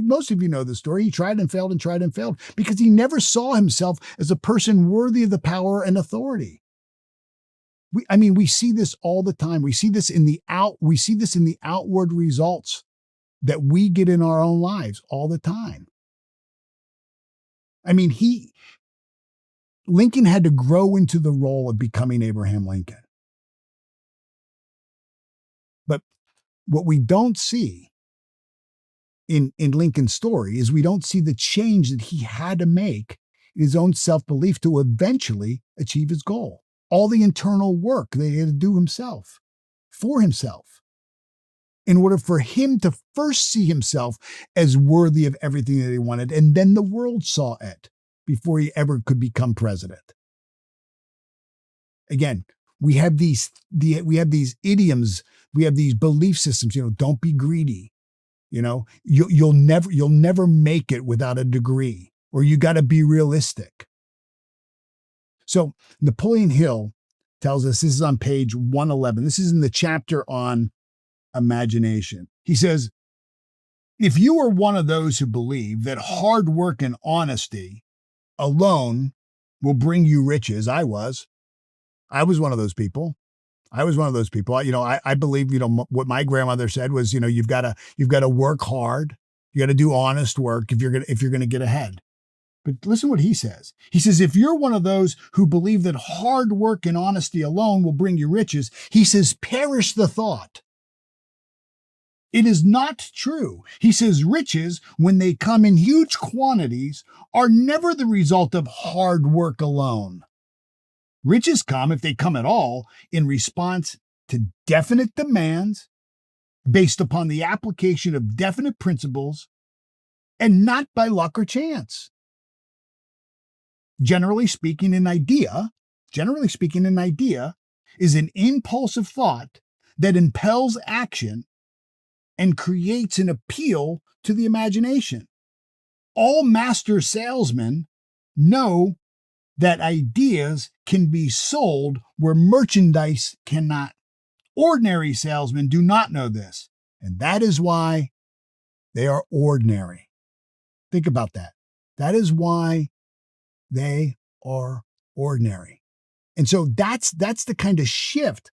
Most of you know the story. He tried and failed because he never saw himself as a person worthy of the power and authority. We see this all the time. We see this in the outward results that we get in our own lives all the time. Lincoln had to grow into the role of becoming Abraham Lincoln. But what we don't see in Lincoln's story is we don't see the change that he had to make in his own self-belief to eventually achieve his goal. All the internal work that he had to do himself, for himself, in order for him to first see himself as worthy of everything that he wanted, and then the world saw it before he ever could become president. Again, we have these idioms, we have these belief systems. Don't be greedy. You'll never make it without a degree, or you got to be realistic. So Napoleon Hill tells us, this is on page 111. This is in the chapter on imagination. He says, if you are one of those who believe that hard work and honesty alone will bring you riches, I was one of those people. I believe, what my grandmother said was, you've got to work hard. You got to do honest work if you're going to get ahead. But listen what he says. He says, if you're one of those who believe that hard work and honesty alone will bring you riches, he says, perish the thought. It is not true. He says, riches, when they come in huge quantities, are never the result of hard work alone. Riches come, if they come at all, in response to definite demands based upon the application of definite principles and not by luck or chance. Generally speaking, an idea is an impulsive thought that impels action and creates an appeal to the imagination. All master salesmen know that ideas can be sold where merchandise cannot. Ordinary salesmen do not know this, and that is why they are ordinary. Think about that. That is why they are ordinary. And so that's the kind of shift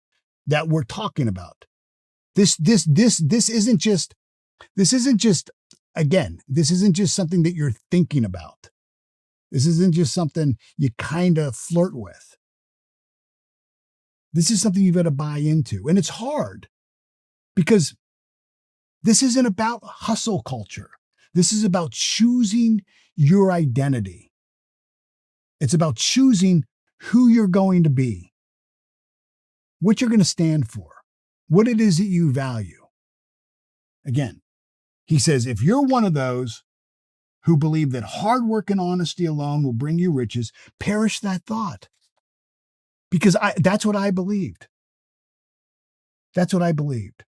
that we're talking about. This isn't just something that you're thinking about. This isn't just something you kind of flirt with. This is something you've got to buy into. And it's hard because this isn't about hustle culture. This is about choosing your identity. It's about choosing who you're going to be, what you're going to stand for, what it is that you value. Again, he says, if you're one of those who believe that hard work and honesty alone will bring you riches, perish that thought. Because that's what I believed. That's what I believed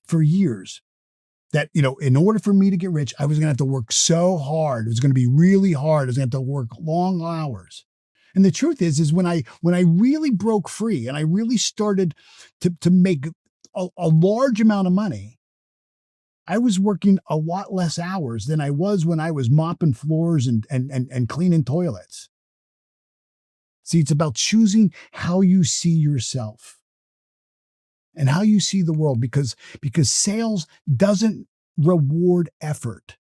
for years. That, in order for me to get rich, I was going to have to work so hard. It was going to be really hard. I was going to have to work long hours. And the truth is when I really broke free and I really started to make a large amount of money, I was working a lot less hours than I was when I was mopping floors and cleaning toilets. See, it's about choosing how you see yourself and how you see the world, because sales doesn't reward effort.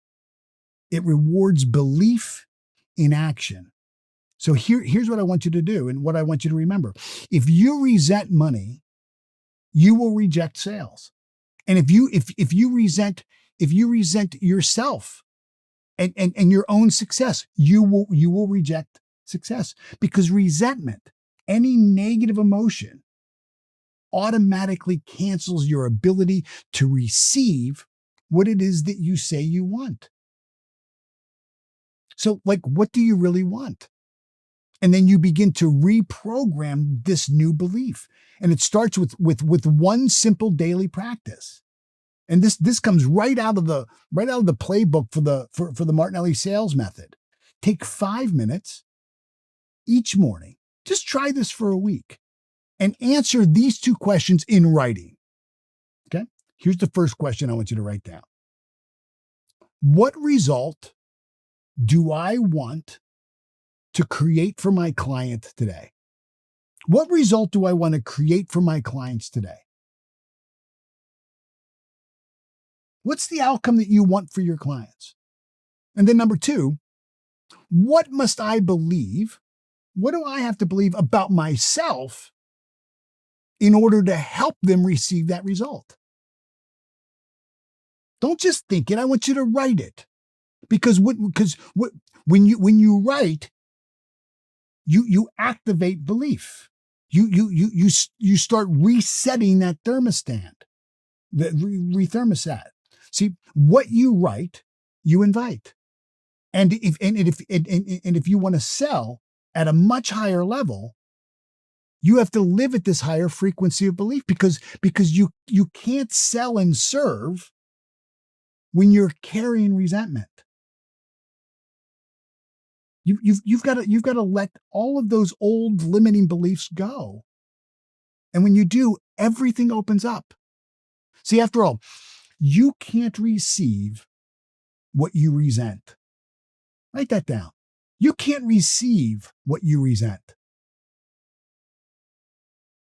It rewards belief in action. So here's what I want you to do and what I want you to remember. If you resent money, you will reject sales. And if you resent yourself and your own success, you will reject success, because resentment, any negative emotion, automatically cancels your ability to receive what it is that you say you want. So, what do you really want? And then you begin to reprogram this new belief. And it starts with one simple daily practice. And this comes right out of the playbook for the Martinelli sales method. Take 5 minutes each morning. Just try this for a week and answer these 2 questions in writing. Okay? Here's the first question I want you to write down. What result do I want to create for my client today? What result do I want to create for my clients today? What's the outcome that you want for your clients? And then number 2, what must I believe? What do I have to believe about myself in order to help them receive that result? Don't just think it. I want you to write it. Because when you write, you activate belief. You start resetting that thermostat. The thermostat. See, what you write, you invite. And if you want to sell at a much higher level, you have to live at this higher frequency of belief because you can't sell and serve when you're carrying resentment. You've got to let all of those old limiting beliefs go. And when you do, everything opens up. See, after all, you can't receive what you resent. Write that down. You can't receive what you resent.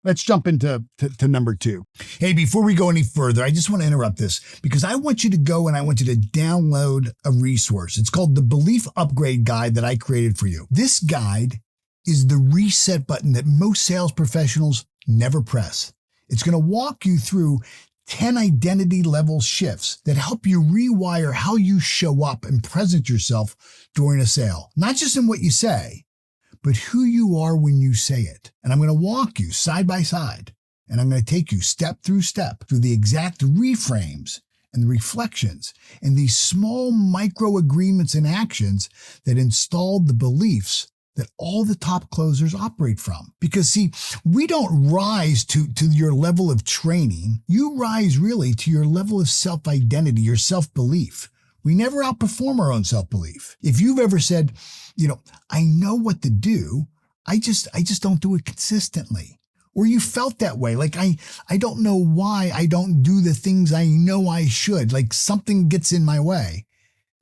Let's jump into number 2. Hey, before we go any further, I just want to interrupt this because I want you to go and I want you to download a resource. It's called the Belief Upgrade Guide that I created for you. This guide is the reset button that most sales professionals never press. It's going to walk you through 10 identity level shifts that help you rewire how you show up and present yourself during a sale. Not just in what you say, but who you are when you say it. And I'm going to walk you side by side, and I'm going to take you step through the exact reframes and the reflections and these small micro agreements and actions that installed the beliefs that all the top closers operate from. Because see, we don't rise to your level of training. You rise really to your level of self-identity, your self-belief. We never outperform our own self-belief. If you've ever said, I know what to do, I just don't do it consistently. Or you felt that way, like I don't know why I don't do the things I know I should, like something gets in my way.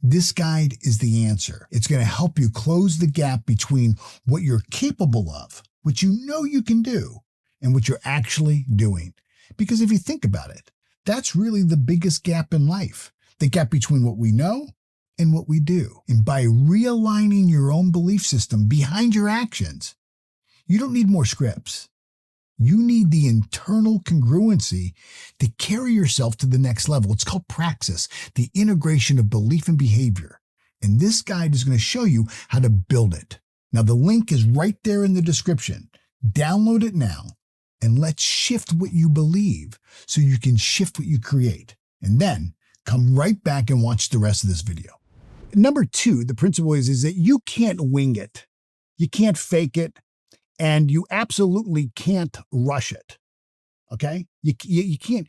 This guide is the answer. It's going to help you close the gap between what you're capable of, what you know you can do, and what you're actually doing. Because if you think about it, that's really the biggest gap in life. The gap between what we know and what we do. And by realigning your own belief system behind your actions, you don't need more scripts. You need the internal congruency to carry yourself to the next level. It's called praxis, the integration of belief and behavior. And this guide is going to show you how to build it. Now, the link is right there in the description. Download it now and let's shift what you believe so you can shift what you create. And then come right back and watch the rest of this video. Number 2, the principle is that you can't wing it. You can't fake it. And you absolutely can't rush it. Okay? You can't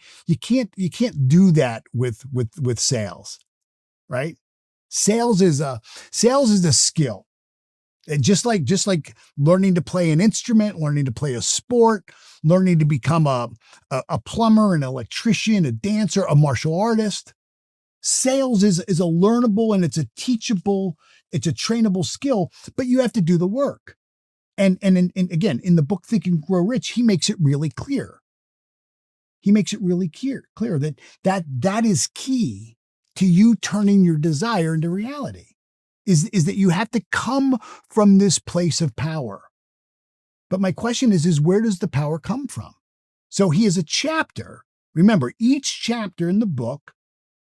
do that with sales, right? Sales is a skill. And just like learning to play an instrument, learning to play a sport, learning to become a plumber, an electrician, a dancer, a martial artist. Sales is a learnable and it's a teachable, it's a trainable skill, but you have to do the work. And again, in the book Think and Grow Rich, he makes it really clear. He makes it really clear that is key to you turning your desire into reality, is that you have to come from this place of power. But my question is where does the power come from? So he has a chapter. Remember, each chapter in the book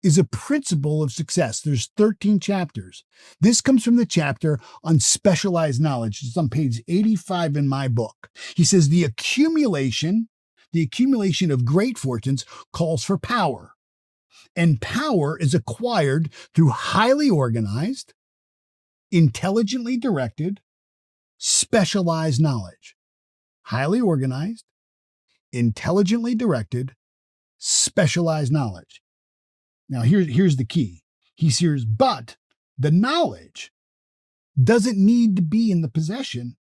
is a principle of success. There's 13 chapters. This comes from the chapter on specialized knowledge. It's on page 85 in my book. He says the accumulation of great fortunes calls for power. And power is acquired through highly organized, intelligently directed, specialized knowledge. Highly organized, intelligently directed, specialized knowledge. Now, here's the key. He says, but the knowledge doesn't need to be in the possession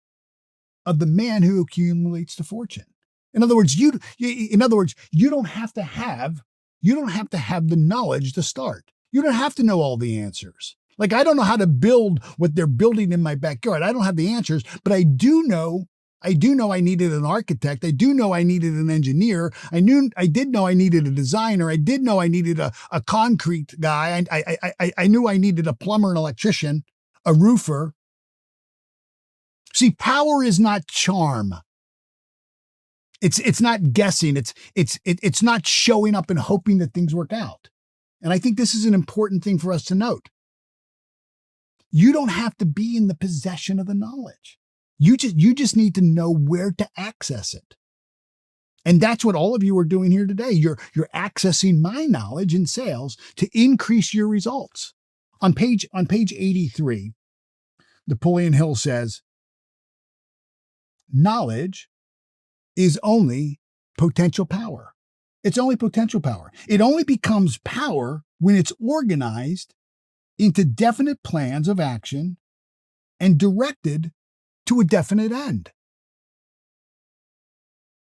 of the man who accumulates the fortune. In other words, you don't have to have the knowledge to start. You don't have to know all the answers. Like, I don't know how to build what they're building in my backyard. I don't have the answers, but I do know I needed an architect. I do know I needed an engineer. I did know I needed a designer. I did know I needed a concrete guy. I knew I needed a plumber, an electrician, a roofer. See, power is not charm. It's not guessing. It's not showing up and hoping that things work out. And I think this is an important thing for us to note. You don't have to be in the possession of the knowledge. You just need to know where to access it. And that's what all of you are doing here today. You're accessing my knowledge in sales to increase your results. On page 83, Napoleon Hill says, knowledge is only potential power. It's only potential power. It only becomes power when it's organized into definite plans of action and directed to a definite end.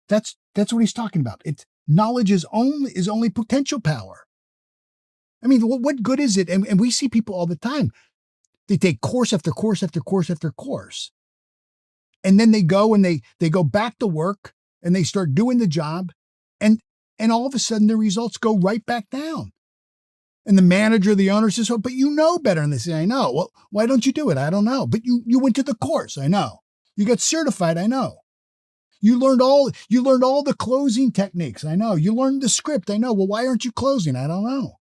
That's what he's talking about. Knowledge is only potential power. I mean, what good is it? And we see people all the time. They take course after course after course after course. And then they go back to work and they start doing the job. And all of a sudden the results go right back down. And the manager, the owner says, oh, but you know better. And they say, I know. Well, why don't you do it? I don't know. But you went to the course. I know. You got certified. I know. You learned all the closing techniques. I know. You learned the script. I know. Well, why aren't you closing? I don't know.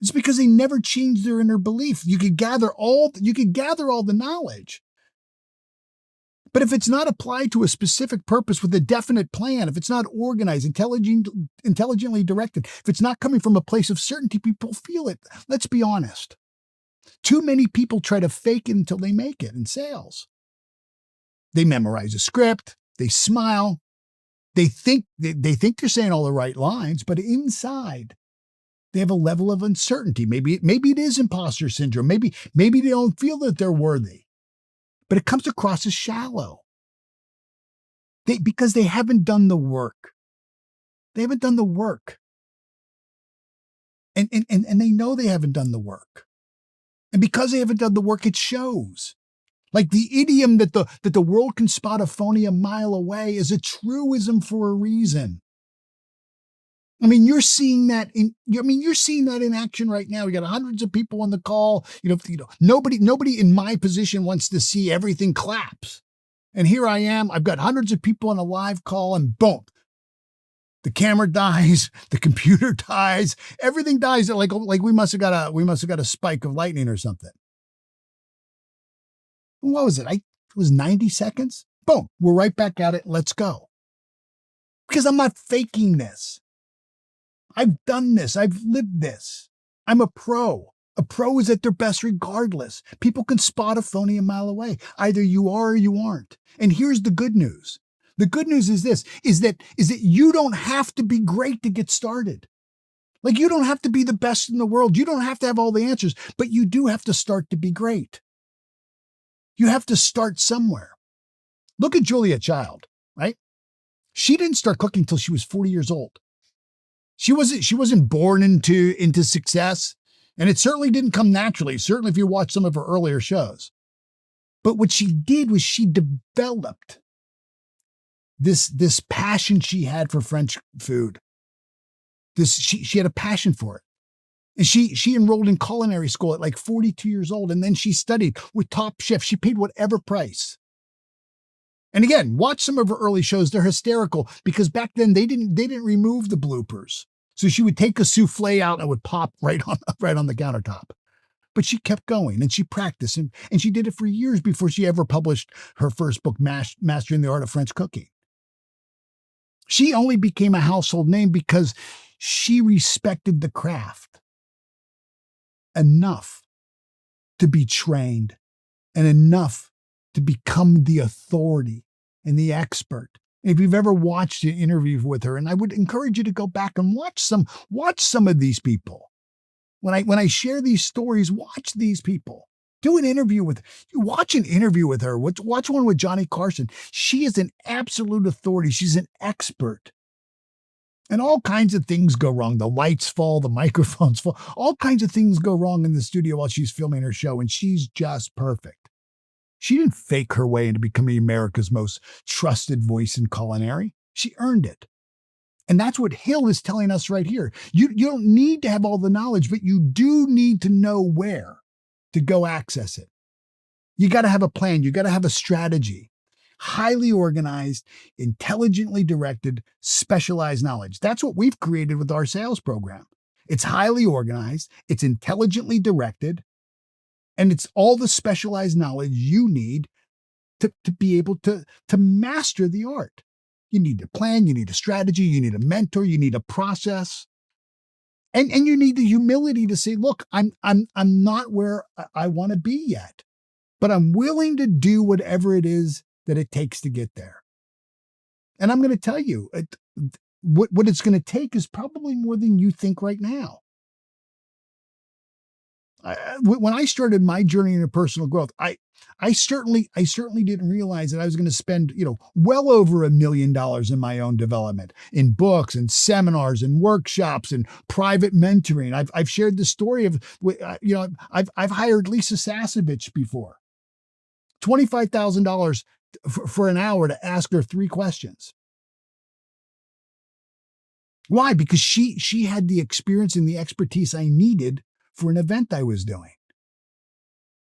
It's because they never changed their inner belief. You could gather all the knowledge. But if it's not applied to a specific purpose with a definite plan, if it's not organized, intelligently directed, if it's not coming from a place of certainty, people feel it. Let's be honest. Too many people try to fake it until they make it in sales. They memorize a script, they smile, they think they're saying all the right lines, but inside they have a level of uncertainty. Maybe it is imposter syndrome. Maybe they don't feel that they're worthy. But it comes across as shallow. Because they haven't done the work. They haven't done the work. And they know they haven't done the work. And because they haven't done the work, it shows. Like the idiom that the world can spot a phony a mile away is a truism for a reason. I mean, you're seeing that in action right now. We got hundreds of people on the call. Nobody in my position wants to see everything collapse. And here I am. I've got hundreds of people on a live call, and boom, the camera dies, the computer dies, everything dies. Like we must have got a spike of lightning or something. What was it? It was 90 seconds. Boom, we're right back at it. Let's go. Because I'm not faking this. I've done this. I've lived this. I'm a pro. A pro is at their best regardless. People can spot a phony a mile away. Either you are or you aren't. And here's the good news. The good news is this, is that you don't have to be great to get started. Like, you don't have to be the best in the world. You don't have to have all the answers, but you do have to start to be great. You have to start somewhere. Look at Julia Child, right? She didn't start cooking until she was 40 years old. She wasn't born into success, and it certainly didn't come naturally, certainly if you watch some of her earlier shows. But what she did was she developed this passion she had for French food. She had a passion for it. And she enrolled in culinary school at like 42 years old, and then she studied with top chefs. She paid whatever price. And again, watch some of her early shows. They're hysterical because back then they didn't remove the bloopers. So she would take a souffle out and it would pop right on the countertop. But she kept going and she practiced and she did it for years before she ever published her first book, Mastering the Art of French Cooking. She only became a household name because she respected the craft enough to be trained and enough to become the authority and the expert. If you've ever watched an interview with her, and I would encourage you to go back and watch some of these people. When I share these stories, watch these people. Watch an interview with her. Watch one with Johnny Carson. She is an absolute authority. She's an expert. And all kinds of things go wrong. The lights fall, the microphones fall. All kinds of things go wrong in the studio while she's filming her show, and she's just perfect. She didn't fake her way into becoming America's most trusted voice in culinary. She earned it. And that's what Hill is telling us right here. You don't need to have all the knowledge, but you do need to know where to go access it. You got to have a plan. You got to have a strategy. Highly organized, intelligently directed, specialized knowledge. That's what we've created with our sales program. It's highly organized, it's intelligently directed, and it's all the specialized knowledge you need to be able to master the art. You need a plan, you need a strategy, you need a mentor, you need a process. And you need the humility to say, look, I'm not where I want to be yet, but I'm willing to do whatever it is that it takes to get there. And I'm going to tell you, what it's going to take is probably more than you think right now. When I started my journey into personal growth, I certainly didn't realize that I was going to spend, well over $1 million in my own development, in books and seminars and workshops and private mentoring. I've shared the story of, I've hired Lisa Sasevich before, $25,000 for an hour to ask her 3 questions. Why? Because she had the experience and the expertise I needed for an event I was doing.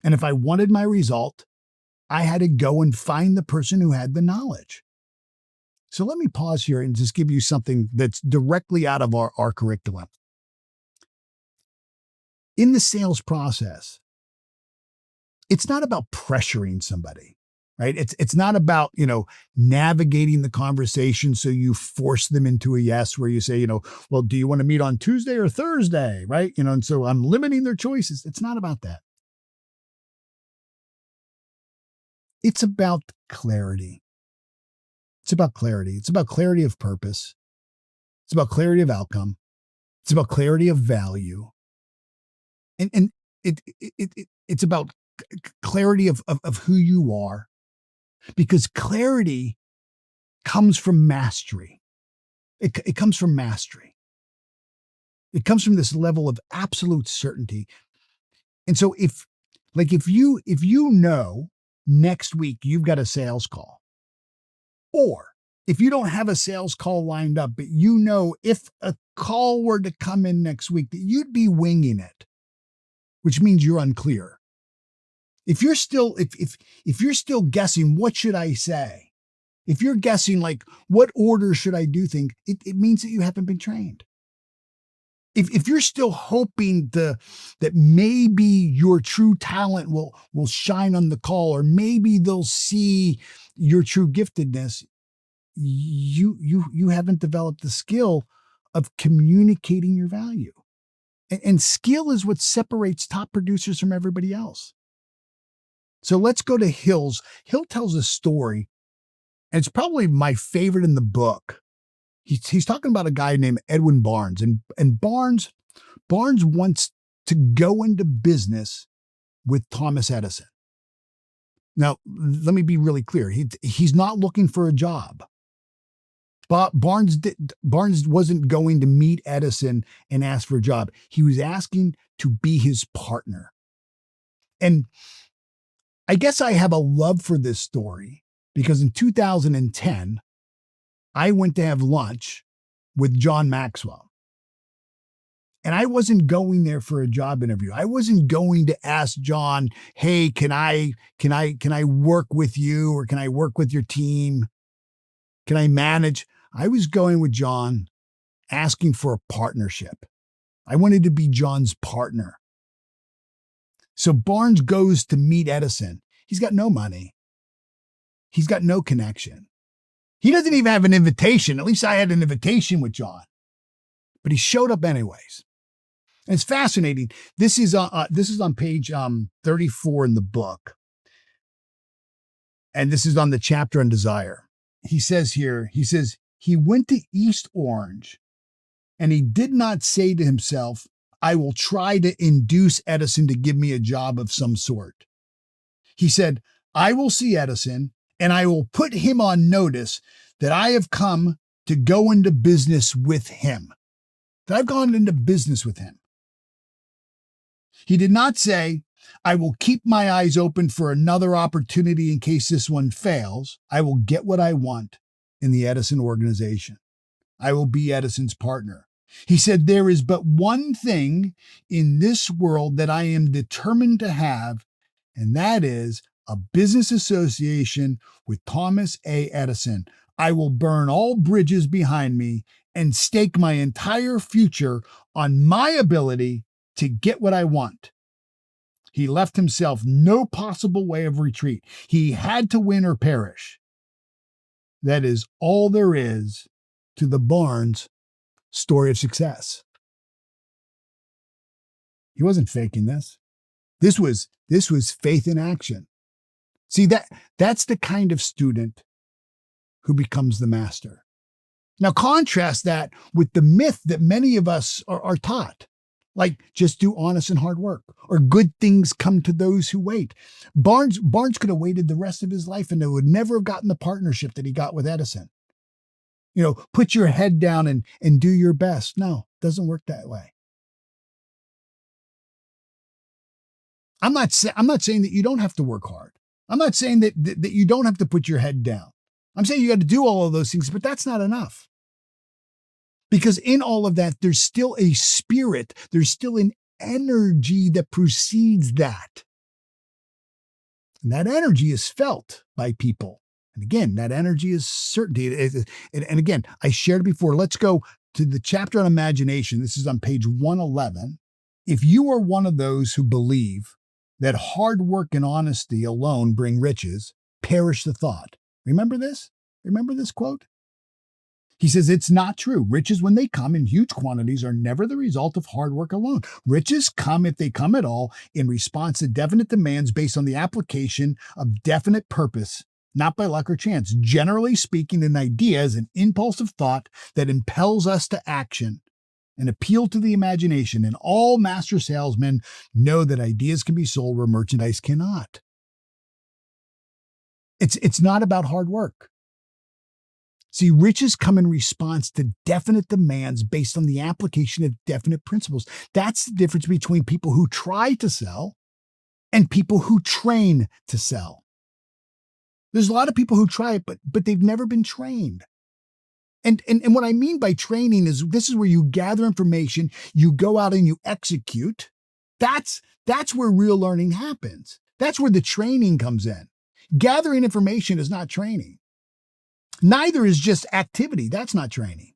And if I wanted my result, I had to go and find the person who had the knowledge. So let me pause here and just give you something that's directly out of our curriculum. In the sales process, it's not about pressuring somebody, right? It's not about, navigating the conversation so you force them into a yes, where you say, well, do you want to meet on Tuesday or Thursday, right? And so I'm limiting their choices. It's not about that. It's about clarity. It's about clarity. It's about clarity of purpose. It's about clarity of outcome. It's about clarity of value. And it's about clarity of who you are, because clarity comes from mastery. It comes from mastery. It comes from this level of absolute certainty. And so if you know next week you've got a sales call, or if you don't have a sales call lined up, but if a call were to come in next week, that you'd be winging it, which means you're unclear. If you're still guessing, what should I say? If you're guessing, like, what order should I do things, it means that you haven't been trained. If you're still hoping that maybe your true talent will shine on the call, or maybe they'll see your true giftedness, you haven't developed the skill of communicating your value. And skill is what separates top producers from everybody else. So let's go to Hills. Hill tells a story, and it's probably my favorite in the book. He's talking about a guy named Edwin Barnes, and Barnes wants to go into business with Thomas Edison. Now, let me be really clear. He's not looking for a job. But Barnes wasn't going to meet Edison and ask for a job. He was asking to be his partner. And I guess I have a love for this story because in 2010, I went to have lunch with John Maxwell. And I wasn't going there for a job interview. I wasn't going to ask John, hey, can I work with you, or can I work with your team? Can I manage? I was going with John asking for a partnership. I wanted to be John's partner. So Barnes goes to meet Edison. He's got no money. He's got no connection. He doesn't even have an invitation. At least I had an invitation with John. But he showed up anyways. And it's fascinating. This is on page 34 in the book. And this is on the chapter on desire. He says, he went to East Orange, and he did not say to himself, I will try to induce Edison to give me a job of some sort. He said, I will see Edison, and I will put him on notice that I have come to go into business with him. That I've gone into business with him. He did not say, I will keep my eyes open for another opportunity in case this one fails. I will get what I want in the Edison organization. I will be Edison's partner. He said, there is but one thing in this world that I am determined to have, and that is a business association with Thomas A. Edison. I will burn all bridges behind me and stake my entire future on my ability to get what I want. He left himself no possible way of retreat. He had to win or perish. That is all there is to the Barnes story of success. He wasn't faking this. This was faith in action. See, that's the kind of student who becomes the master. Now contrast that with the myth that many of us are taught, like just do honest and hard work, or good things come to those who wait. Barnes could have waited the rest of his life and would never have gotten the partnership that he got with Edison. Put your head down and do your best. No, it doesn't work that way. I'm not saying that you don't have to work hard. I'm not saying that you don't have to put your head down. I'm saying you got to do all of those things, but that's not enough. Because in all of that, there's still a spirit, there's still an energy that precedes that. And that energy is felt by people. And again, that energy is certainty. And again, I shared it before. Let's go to the chapter on imagination. This is on page 111. If you are one of those who believe that hard work and honesty alone bring riches, perish the thought. Remember this? Remember this quote? He says, it's not true. Riches, when they come in huge quantities, are never the result of hard work alone. Riches come, if they come at all, in response to definite demands based on the application of definite purpose, not by luck or chance. Generally speaking, an idea is an impulse of thought that impels us to action, an appeal to the imagination, and all master salesmen know that ideas can be sold where merchandise cannot. It's not about hard work. See, riches come in response to definite demands based on the application of definite principles. That's the difference between people who try to sell and people who train to sell. There's a lot of people who try it, but they've never been trained. And what I mean by training is this is where you gather information, you go out and you execute. That's where real learning happens. That's where the training comes in. Gathering information is not training. Neither is just activity. That's not training.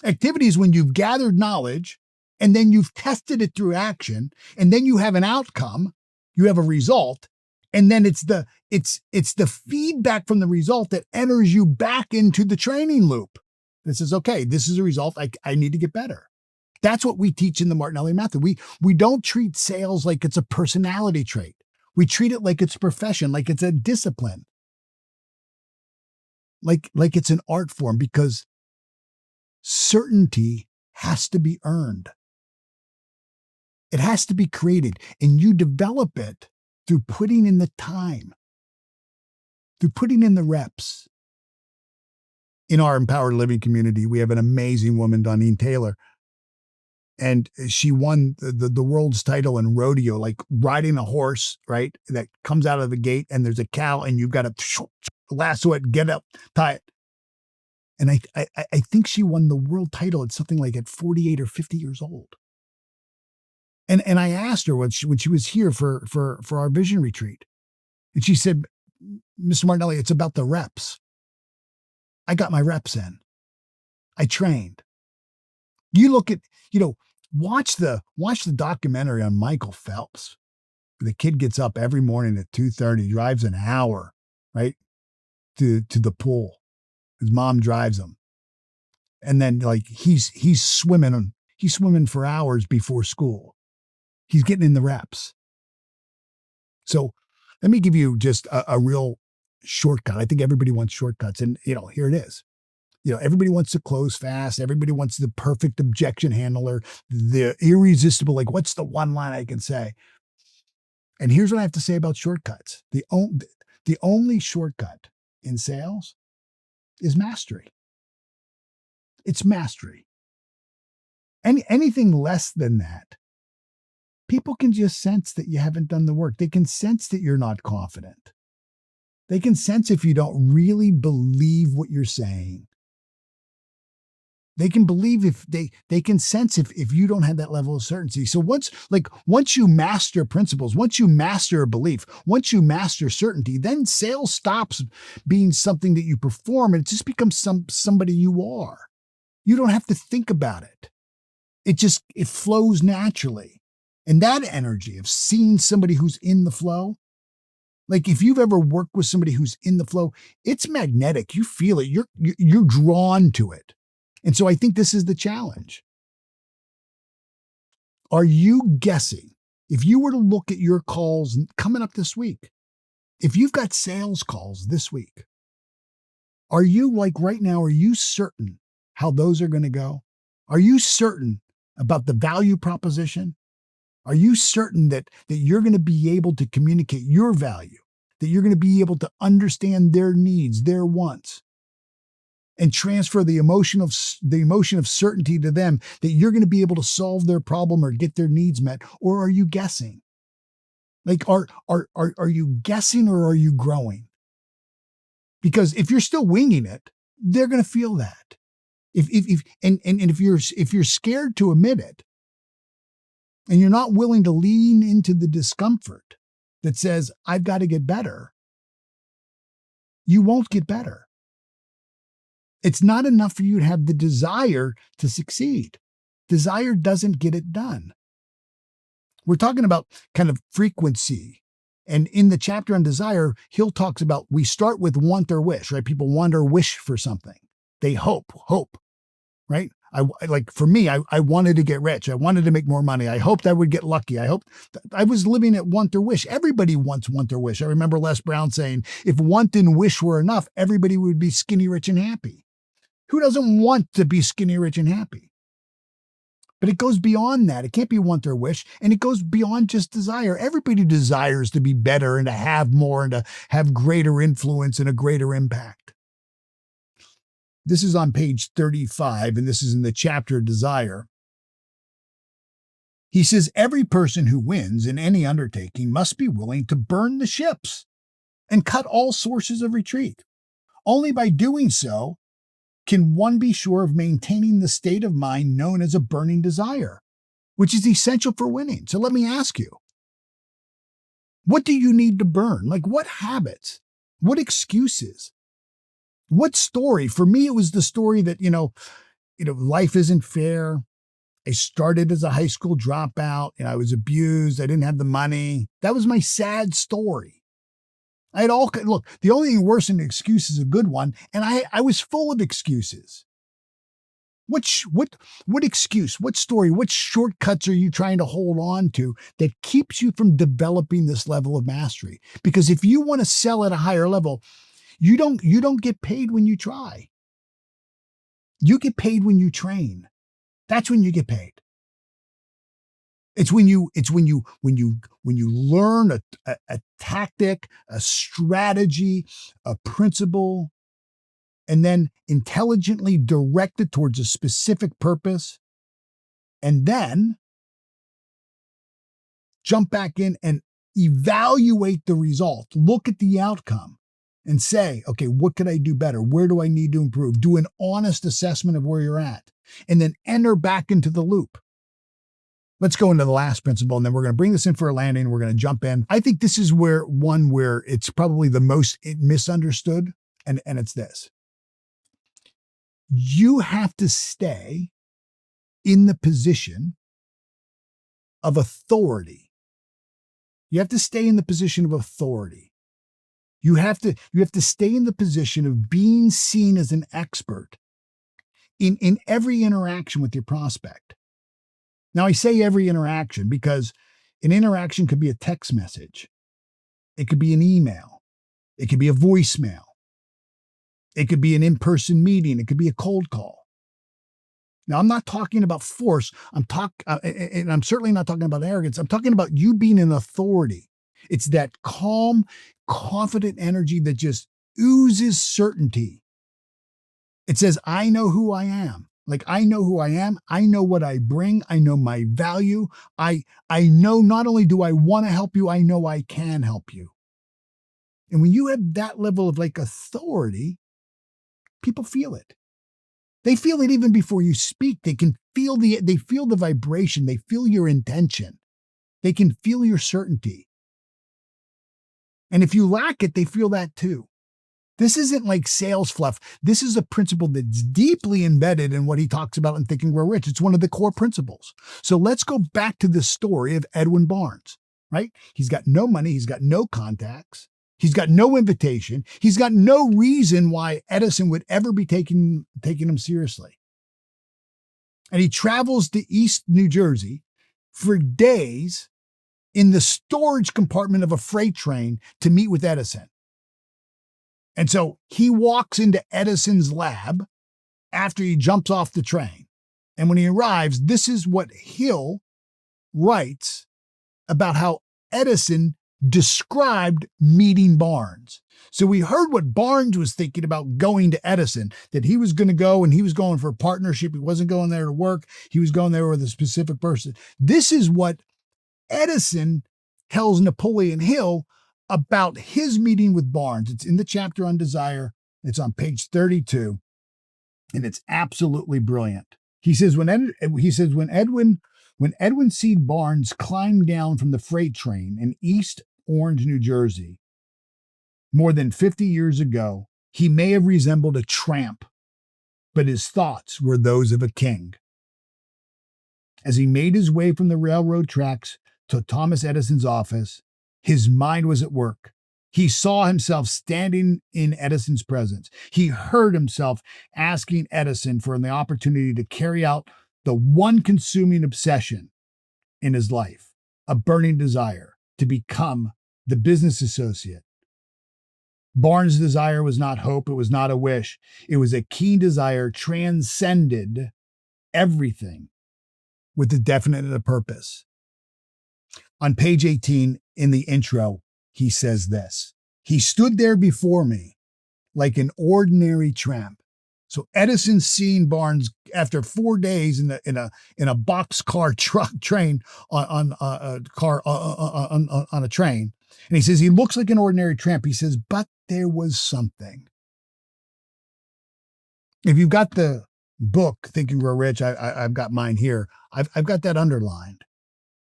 Activity is when you've gathered knowledge and then you've tested it through action and then you have an outcome, you have a result, and then it's the feedback from the result that enters you back into the training loop. This is okay. This is a result. I need to get better. That's what we teach in the Martinelli method. We don't treat sales like it's a personality trait. We treat it like it's a profession, like it's a discipline. Like it's an art form, because certainty has to be earned. It has to be created, and you develop it through putting in the time, through putting in the reps. In our empowered living community, we have an amazing woman, Doneen Taylor, and she won the world's title in rodeo, like riding a horse, right? That comes out of the gate and there's a cow and you've got to lasso it, get up, tie it. And I think she won the world title at something like at 48 or 50 years old. And I asked her when she was here for our vision retreat, and she said, Mr. Martinelli, it's about the reps. I got my reps in. I trained. You look at, watch the documentary on Michael Phelps. The kid gets up every morning at 2:30, drives an hour, right, to the pool. His mom drives him. And then he's swimming for hours before school. He's getting in the reps. So let me give you just a real shortcut. I think everybody wants shortcuts, and here it is. Everybody wants to close fast. Everybody wants the perfect objection handler, the irresistible, what's the one line I can say? And here's what I have to say about shortcuts. The only shortcut in sales is mastery. It's mastery. Anything less than that, people can just sense that you haven't done the work. They can sense that you're not confident. They can sense if you don't really believe what you're saying. They can believe if they can sense if you don't have that level of certainty. So once you master principles, once you master a belief, once you master certainty, then sales stops being something that you perform and it just becomes somebody you are. You don't have to think about it. It flows naturally. And that energy of seeing somebody who's in the flow, like if you've ever worked with somebody who's in the flow, it's magnetic. You feel it. You're drawn to it. And so I think this is the challenge. Are you guessing? If you were to look at your calls coming up this week, if you've got sales calls this week, are you like right now, are you certain how those are going to go? Are you certain about the value proposition? Are you certain that you're going to be able to communicate your value, that you're going to be able to understand their needs, their wants, and transfer the emotion of certainty to them, that you're going to be able to solve their problem or get their needs met? Or are you guessing? Like, are you guessing or are you growing? Because if you're still winging it, they're going to feel that. If you're scared to admit it, and you're not willing to lean into the discomfort that says, I've got to get better, you won't get better. It's not enough for you to have the desire to succeed. Desire doesn't get it done. We're talking about kind of frequency. And in the chapter on desire, Hill talks about we start with want or wish, right? People want or wish for something. They hope, right? For me, I wanted to get rich. I wanted to make more money. I hoped I would get lucky. I hoped I was living at want or wish. Everybody wants want or wish. I remember Les Brown saying, if want and wish were enough, everybody would be skinny, rich, and happy. Who doesn't want to be skinny, rich, and happy? But it goes beyond that. It can't be want or wish. And it goes beyond just desire. Everybody desires to be better and to have more and to have greater influence and a greater impact. This is on page 35, and this is in the chapter Desire. He says, every person who wins in any undertaking must be willing to burn the ships and cut all sources of retreat. Only by doing so can one be sure of maintaining the state of mind known as a burning desire, which is essential for winning. So let me ask you, what do you need to burn? Like what habits? What excuses? What story? For me, it was the story that, life isn't fair. I started as a high school dropout and I was abused. I didn't have the money. That was my sad story. The only thing worse than an excuse is a good one. And I was full of excuses. What excuse, what story, what shortcuts are you trying to hold on to that keeps you from developing this level of mastery? Because if you want to sell at a higher level, you don't get paid when you try. You get paid when you train. That's when you get paid. It's when you learn a tactic, a strategy, a principle, and then intelligently direct it towards a specific purpose, and then jump back in and evaluate the result. Look at the outcome and say, okay, what could I do better? Where do I need to improve? Do an honest assessment of where you're at, and then enter back into the loop. Let's go into the last principle, and then we're going to bring this in for a landing. We're going to jump in. I think this is where it's probably the most misunderstood, and it's this. You have to stay in the position of authority. You have to stay in the position of authority. You have to stay in the position of being seen as an expert in every interaction with your prospect. Now, I say every interaction because an interaction could be a text message. It could be an email. It could be a voicemail. It could be an in-person meeting. It could be a cold call. Now, I'm not talking about force. And I'm certainly not talking about arrogance. I'm talking about you being an authority. It's that calm, confident energy that just oozes certainty. It says, I know who I am. Like, I know who I am. I know what I bring. I know my value. I know not only do I want to help you, I know I can help you. And when you have that level of authority, people feel it. They feel it even before you speak. They feel the vibration. They feel your intention. They can feel your certainty. And if you lack it, they feel that too. This isn't like sales fluff. This is a principle that's deeply embedded in what he talks about in Think and Grow Rich. It's one of the core principles. So let's go back to the story of Edwin Barnes, right? He's got no money. He's got no contacts. He's got no invitation. He's got no reason why Edison would ever be taking him seriously. And he travels to East New Jersey for days in the storage compartment of a freight train to meet with Edison. And so he walks into Edison's lab after he jumps off the train. And when he arrives, this is what Hill writes about how Edison described meeting Barnes. So we heard what Barnes was thinking about going to Edison, that he was going to go and he was going for a partnership. He wasn't going there to work. He was going there with a specific person. This is what Edison tells Napoleon Hill about his meeting with Barnes. It's in the chapter on desire. It's on page 32, and it's absolutely brilliant. He says when Edwin C. Barnes climbed down from the freight train in East Orange, New Jersey, more than 50 years ago, he may have resembled a tramp, but his thoughts were those of a king. As he made his way from the railroad tracks to Thomas Edison's office, his mind was at work. He saw himself standing in Edison's presence. He heard himself asking Edison for the opportunity to carry out the one consuming obsession in his life, a burning desire to become the business associate. Barnes' desire was not hope. It was not a wish. It was a keen desire, transcended everything with a definite and a purpose. On page 18, in the intro, he says this: he stood there before me like an ordinary tramp. So Edison seen Barnes after 4 days in a boxcar train on a train, and he says he looks like an ordinary tramp. He says, but there was something. If you've got the book Think and Grow Rich, I've got mine here. I've got that underlined.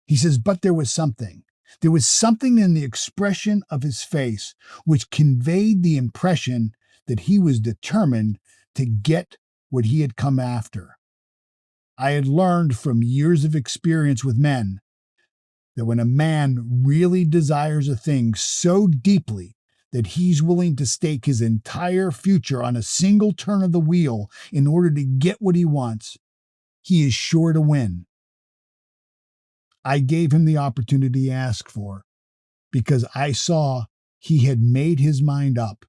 He says, but there was something. There was something in the expression of his face which conveyed the impression that he was determined to get what he had come after. I had learned from years of experience with men that when a man really desires a thing so deeply that he's willing to stake his entire future on a single turn of the wheel in order to get what he wants, he is sure to win. I gave him the opportunity he asked for because I saw he had made his mind up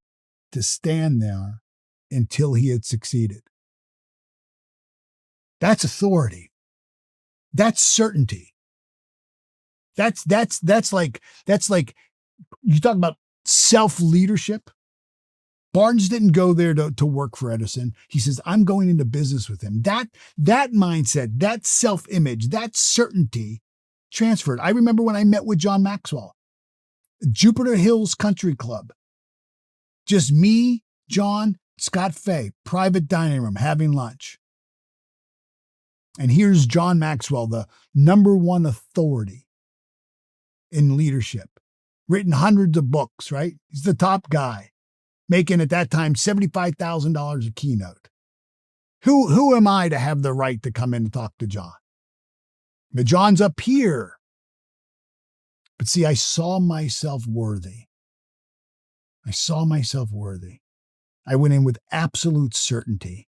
to stand there until he had succeeded. That's authority. That's certainty. That's like you talk about self-leadership. Barnes didn't go there to work for Edison. He says, I'm going into business with him. That mindset, that self-image, that certainty transferred. I remember when I met with John Maxwell, Jupiter Hills Country Club. Just me, John, Scott Fay, private dining room, having lunch. And here's John Maxwell, the number one authority in leadership. Written hundreds of books, right? He's the top guy, making at that time $75,000 a keynote. Who am I to have the right to come in and talk to John? But John's up here. But see, I saw myself worthy. I saw myself worthy. I went in with absolute certainty.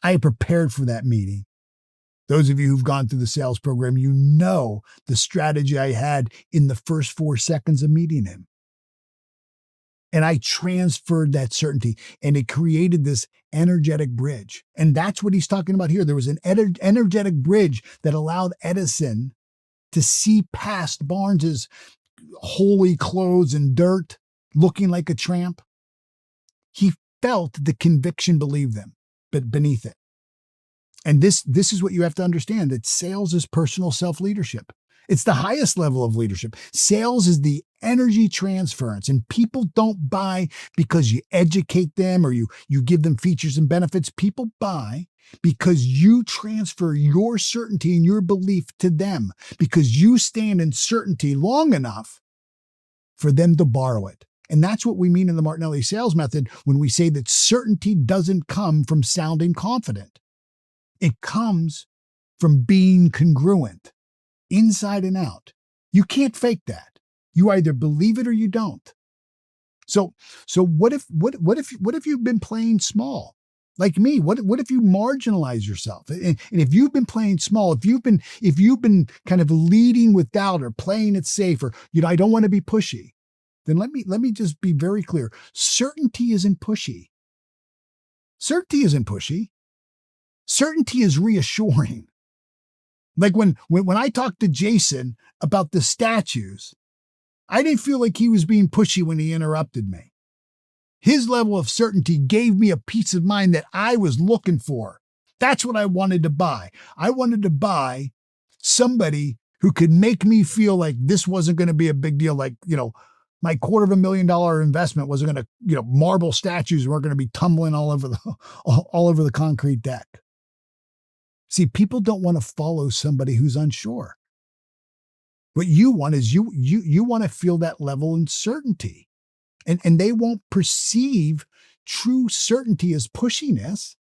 I had prepared for that meeting. Those of you who've gone through the sales program, you know the strategy I had in the first 4 seconds of meeting him. And I transferred that certainty, and it created this energetic bridge. And that's what he's talking about here. There was an energetic bridge that allowed Edison to see past Barnes's holy clothes and dirt, looking like a tramp. He felt the conviction beneath it. And this is what you have to understand, that sales is personal self-leadership. It's the highest level of leadership. Sales is the energy transference, and people don't buy because you educate them or you give them features and benefits. People buy because you transfer your certainty and your belief to them, because you stand in certainty long enough for them to borrow it. And that's what we mean in the Martinelli sales method when we say that certainty doesn't come from sounding confident. It comes from being congruent, inside and out. You can't fake that. You either believe it or you don't. So what if you've been playing small? Like me, what if you marginalize yourself? And if you've been playing small, if you've been kind of leading with doubt or playing it safe, or I don't want to be pushy, then let me just be very clear. Certainty isn't pushy. Certainty isn't pushy. Certainty is reassuring. Like when I talked to Jason about the statues, I didn't feel like he was being pushy when he interrupted me. His level of certainty gave me a peace of mind that I was looking for. That's what I wanted to buy. I wanted to buy somebody who could make me feel like this wasn't going to be a big deal. Like, my $250,000 investment wasn't going to, marble statues weren't going to be tumbling all over the concrete deck. See, people don't want to follow somebody who's unsure. What you want is you want to feel that level of certainty. And they won't perceive true certainty as pushiness.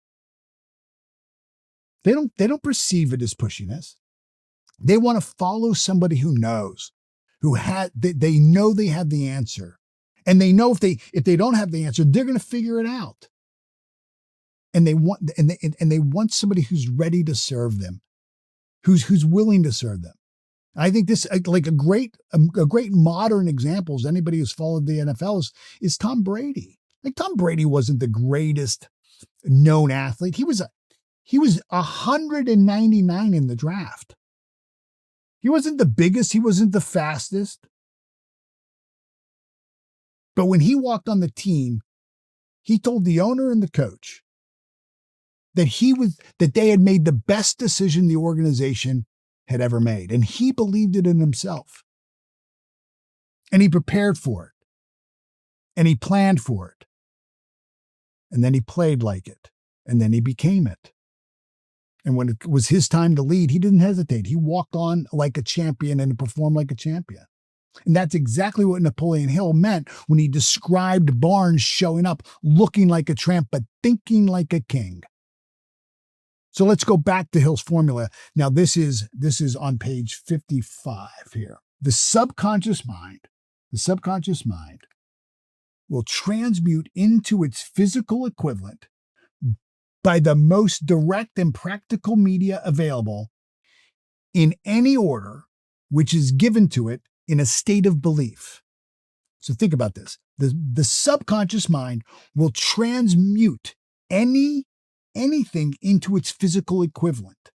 They don't perceive it as pushiness. They want to follow somebody who knows, they know they have the answer. And they know if they don't have the answer, they're going to figure it out. And they want somebody who's ready to serve them, who's willing to serve them. I think this, like a great modern example, as anybody who's followed the NFL is Tom Brady. Like Tom Brady wasn't the greatest known athlete. He was 199 in the draft. He wasn't the biggest. He wasn't the fastest. But when he walked on the team, he told the owner and the coach that they had made the best decision the organization had ever made. And he believed it in himself. And he prepared for it. And he planned for it. And then he played like it. And then he became it. And when it was his time to lead, he didn't hesitate. He walked on like a champion and performed like a champion. And that's exactly what Napoleon Hill meant when he described Barnes showing up looking like a tramp, but thinking like a king. So let's go back to Hill's formula. Now this is on page 55 here. The subconscious mind will transmute into its physical equivalent by the most direct and practical media available in any order which is given to it in a state of belief. So think about this. The subconscious mind will transmute anything into its physical equivalent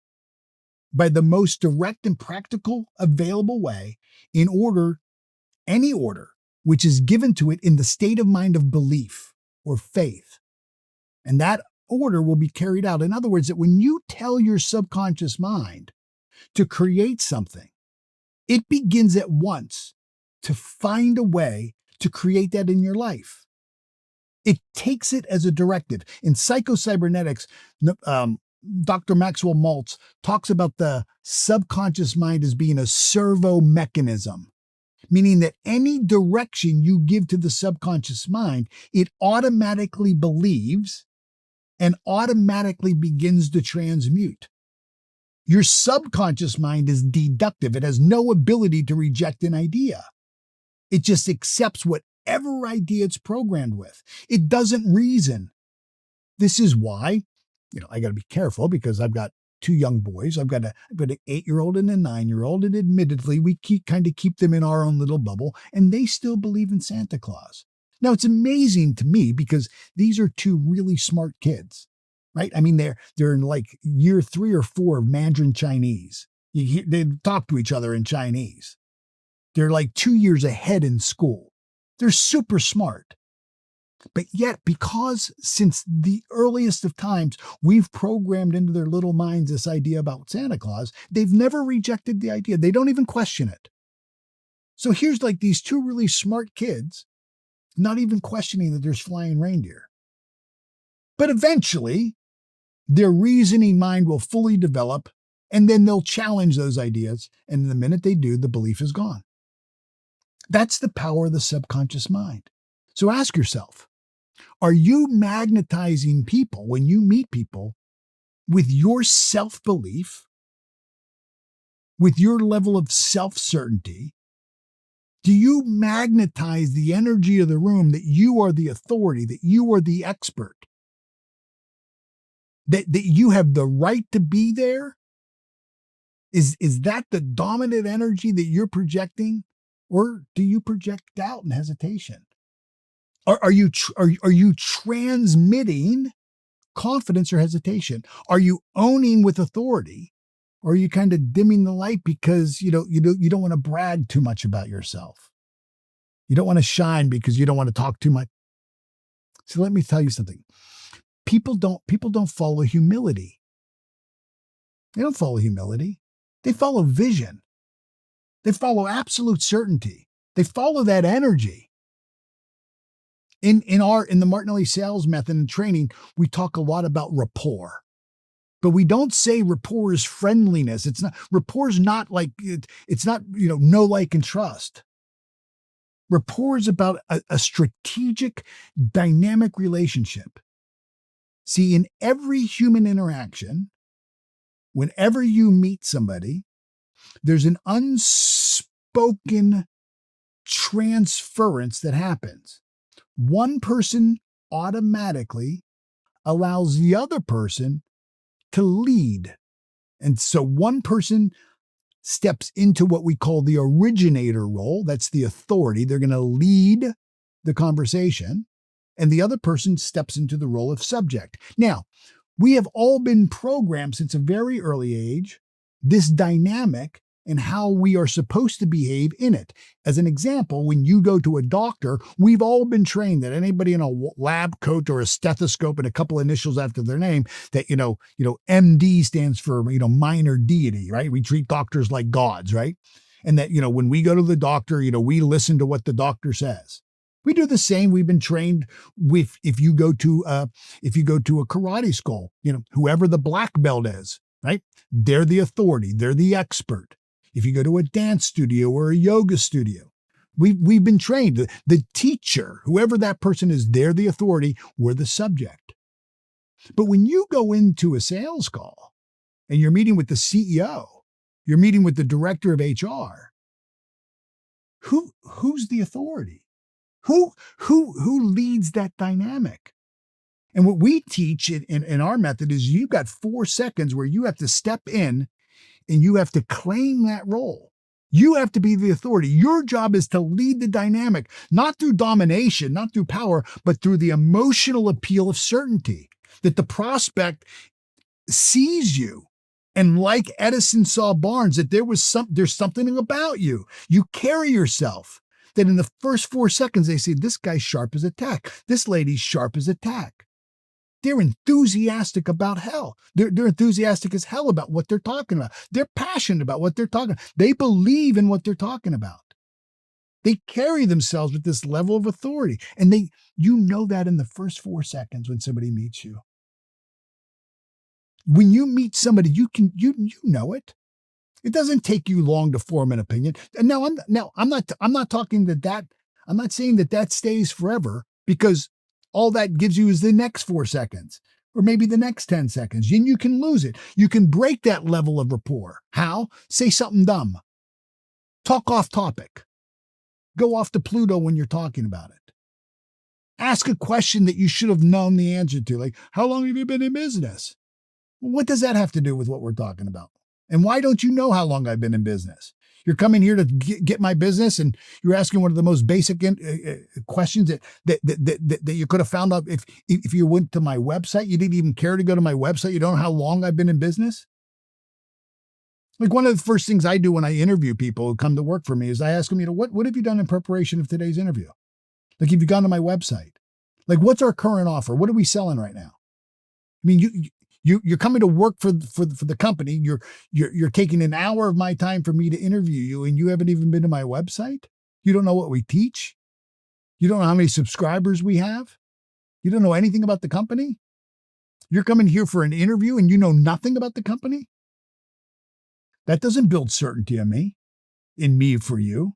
by the most direct and practical available way in any order which is given to it in the state of mind of belief or faith. And that order will be carried out. In other words, that when you tell your subconscious mind to create something, it begins at once to find a way to create that in your life. It takes it as a directive. In Psychocybernetics, Dr. Maxwell Maltz talks about the subconscious mind as being a servo mechanism, meaning that any direction you give to the subconscious mind, it automatically believes and automatically begins to transmute. Your subconscious mind is deductive. It has no ability to reject an idea. It just accepts whatever idea it's programmed with. It doesn't reason. This is why, I got to be careful because I've got two young boys. I've got an 8-year-old and a 9-year-old, and admittedly, we keep them in our own little bubble, and they still believe in Santa Claus. Now, it's amazing to me because these are two really smart kids, right? I mean, they're in like year 3 or 4 of Mandarin Chinese. They talk to each other in Chinese. They're like 2 years ahead in school. They're super smart. But yet, because since the earliest of times, we've programmed into their little minds this idea about Santa Claus, they've never rejected the idea. They don't even question it. So here's like these two really smart kids, not even questioning that there's flying reindeer. But eventually, their reasoning mind will fully develop, and then they'll challenge those ideas. And the minute they do, the belief is gone. That's the power of the subconscious mind. So ask yourself, are you magnetizing people when you meet people with your self-belief, with your level of self-certainty? Do you magnetize the energy of the room that you are the authority, that you are the expert, that you have the right to be there? Is that the dominant energy that you're projecting? Or do you project doubt and hesitation? Are you transmitting confidence or hesitation? Are you owning with authority? Or are you kind of dimming the light because you don't want to brag too much about yourself? You don't want to shine because you don't want to talk too much. So let me tell you something. People don't follow humility. They don't follow humility. They follow vision. They follow absolute certainty. They follow that energy. In the Martinelli sales method and training, we talk a lot about rapport. But we don't say rapport is friendliness. It's not rapport is not like it's not, know, like, and trust. Rapport is about a strategic, dynamic relationship. See, in every human interaction, whenever you meet somebody, there's an unspoken transference that happens. One person automatically allows the other person to lead. And so one person steps into what we call the originator role. That's the authority. They're going to lead the conversation. And the other person steps into the role of subject. Now, we have all been programmed since a very early age, this dynamic and how we are supposed to behave in it. As an example, when you go to a doctor, we've all been trained that anybody in a lab coat or a stethoscope and a couple initials after their name, that, MD stands for, minor deity, right? We treat doctors like gods, right? And that, when we go to the doctor, we listen to what the doctor says. We do the same. We've been trained with, if you go to a karate school, whoever the black belt is, right? They're the authority. They're the expert. If you go to a dance studio or a yoga studio, we've been trained. The teacher, whoever that person is, they're the authority. We're the subject. But when you go into a sales call and you're meeting with the CEO, you're meeting with the director of HR, who's the authority? Who leads that dynamic? And what we teach in our method is you've got 4 seconds where you have to step in and you have to claim that role. You have to be the authority. Your job is to lead the dynamic, not through domination, not through power, but through the emotional appeal of certainty, that the prospect sees you. And like Edison saw Barnes, that there's something about you. You carry yourself. That in the first 4 seconds, they say, this guy's sharp as a tack. This lady's sharp as a tack. They're enthusiastic about hell. They're enthusiastic as hell about what they're talking about. They're passionate about what they're talking about. They believe in what they're talking about. They carry themselves with this level of authority. And you know that in the first 4 seconds when somebody meets you. When you meet somebody, you know it. It doesn't take you long to form an opinion. And I'm not talking that I'm not saying that stays forever, because all that gives you is the next 4 seconds or maybe the next 10 seconds. And you can lose it. You can break that level of rapport. How? Say something dumb. Talk off topic. Go off to Pluto when you're talking about it. Ask a question that you should have known the answer to, like, how long have you been in business? What does that have to do with what we're talking about? And why don't you know how long I've been in business? You're coming here to get my business, and you're asking one of the most basic questions that you could have found out if you went to my website. You didn't even care to go to my website. You don't know how long I've been in business. Like, one of the first things I do when I interview people who come to work for me is I ask them, what have you done in preparation of today's interview? Like, have you gone to my website? Like, what's our current offer? What are we selling right now? I mean, you're coming to work for the company. You're taking an hour of my time for me to interview you, and you haven't even been to my website. You don't know what we teach. You don't know how many subscribers we have. You don't know anything about the company. You're coming here for an interview and you know nothing about the company. That doesn't build certainty in me for you.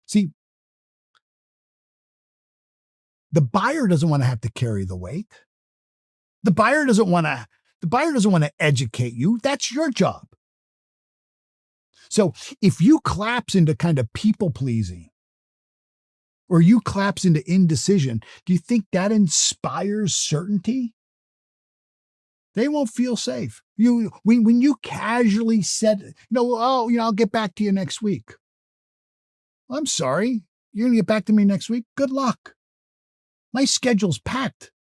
See, The buyer doesn't want to have to carry the weight. The buyer doesn't want to educate you. That's your job. So if you collapse into kind of people pleasing or you collapse into indecision, do you think that inspires certainty? They won't feel safe. When you casually said, no, oh, I'll get back to you next week. I'm sorry. You're going to get back to me next week? Good luck. My schedule's packed.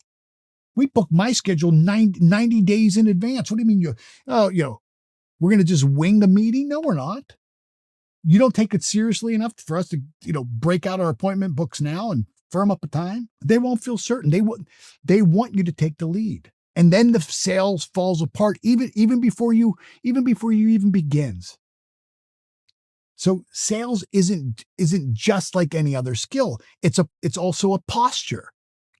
We book my schedule 90 days in advance. What do you mean we're going to just wing a meeting? No, we're not. You don't take it seriously enough for us to, break out our appointment books now and firm up a time? They won't feel certain. They want you to take the lead. And then the sales falls apart even before you even begins. So sales isn't just like any other skill. It's also a posture.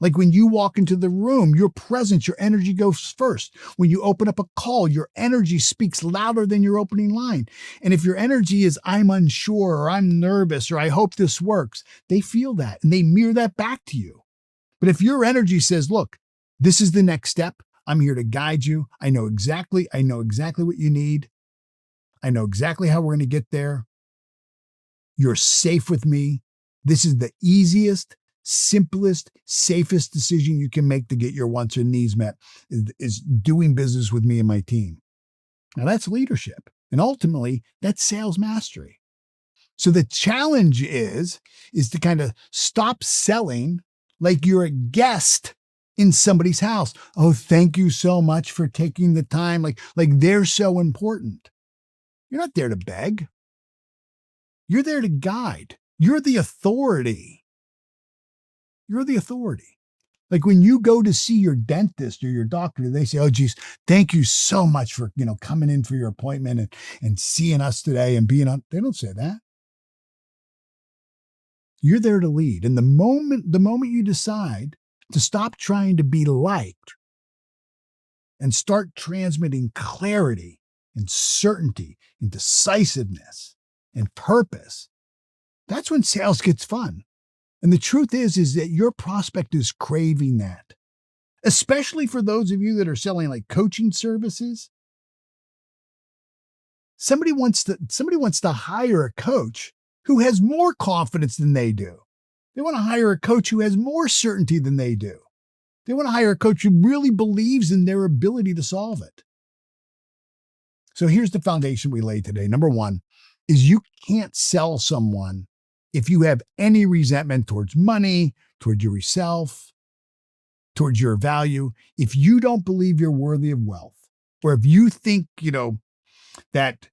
Like when you walk into the room, your presence, your energy goes first. When you open up a call, your energy speaks louder than your opening line. And if your energy is, I'm unsure, or I'm nervous, or I hope this works, they feel that and they mirror that back to you. But if your energy says, look, this is the next step. I'm here to guide you. I know exactly what you need. I know exactly how we're going to get there. You're safe with me. This is the easiest, simplest, safest decision you can make to get your wants and needs met is doing business with me and my team. Now that's leadership. And ultimately, that's sales mastery. So the challenge is to kind of stop selling like you're a guest in somebody's house. Oh, thank you so much for taking the time. Like they're so important. You're not there to beg. You're there to guide. You're the authority. You're the authority. Like when you go to see your dentist or your doctor, they say, oh, geez, thank you so much for, coming in for your appointment and seeing us today and being on. They don't say that. You're there to lead. And the moment you decide to stop trying to be liked and start transmitting clarity and certainty and decisiveness and purpose, that's when sales gets fun. And the truth is that your prospect is craving that, especially for those of you that are selling like coaching services. Somebody wants to hire a coach who has more confidence than they do. They want to hire a coach who has more certainty than they do. They want to hire a coach who really believes in their ability to solve it. So here's the foundation we laid today. Number one is you can't sell someone if you have any resentment towards money, towards yourself, towards your value. If you don't believe you're worthy of wealth, or if you think, that,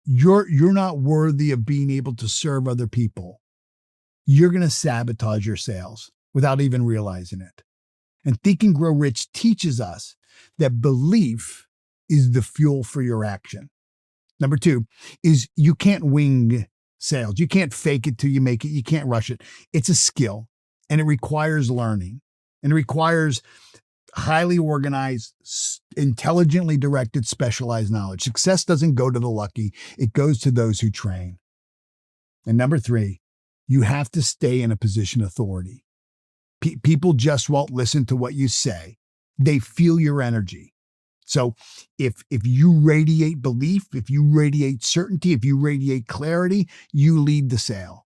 you're not worthy of being able to serve other people, you're going to sabotage your sales without even realizing it. And Think and Grow Rich teaches us that belief is the fuel for your action. Number two is you can't wing sales. You can't fake it till you make it. You can't rush it. It's a skill and it requires learning and it requires highly organized, intelligently directed, specialized knowledge. Success doesn't go to the lucky. It goes to those who train. And number three, you have to stay in a position of authority. People just won't listen to what you say. They feel your energy. So if you radiate belief, if you radiate certainty, if you radiate clarity, you lead the sale.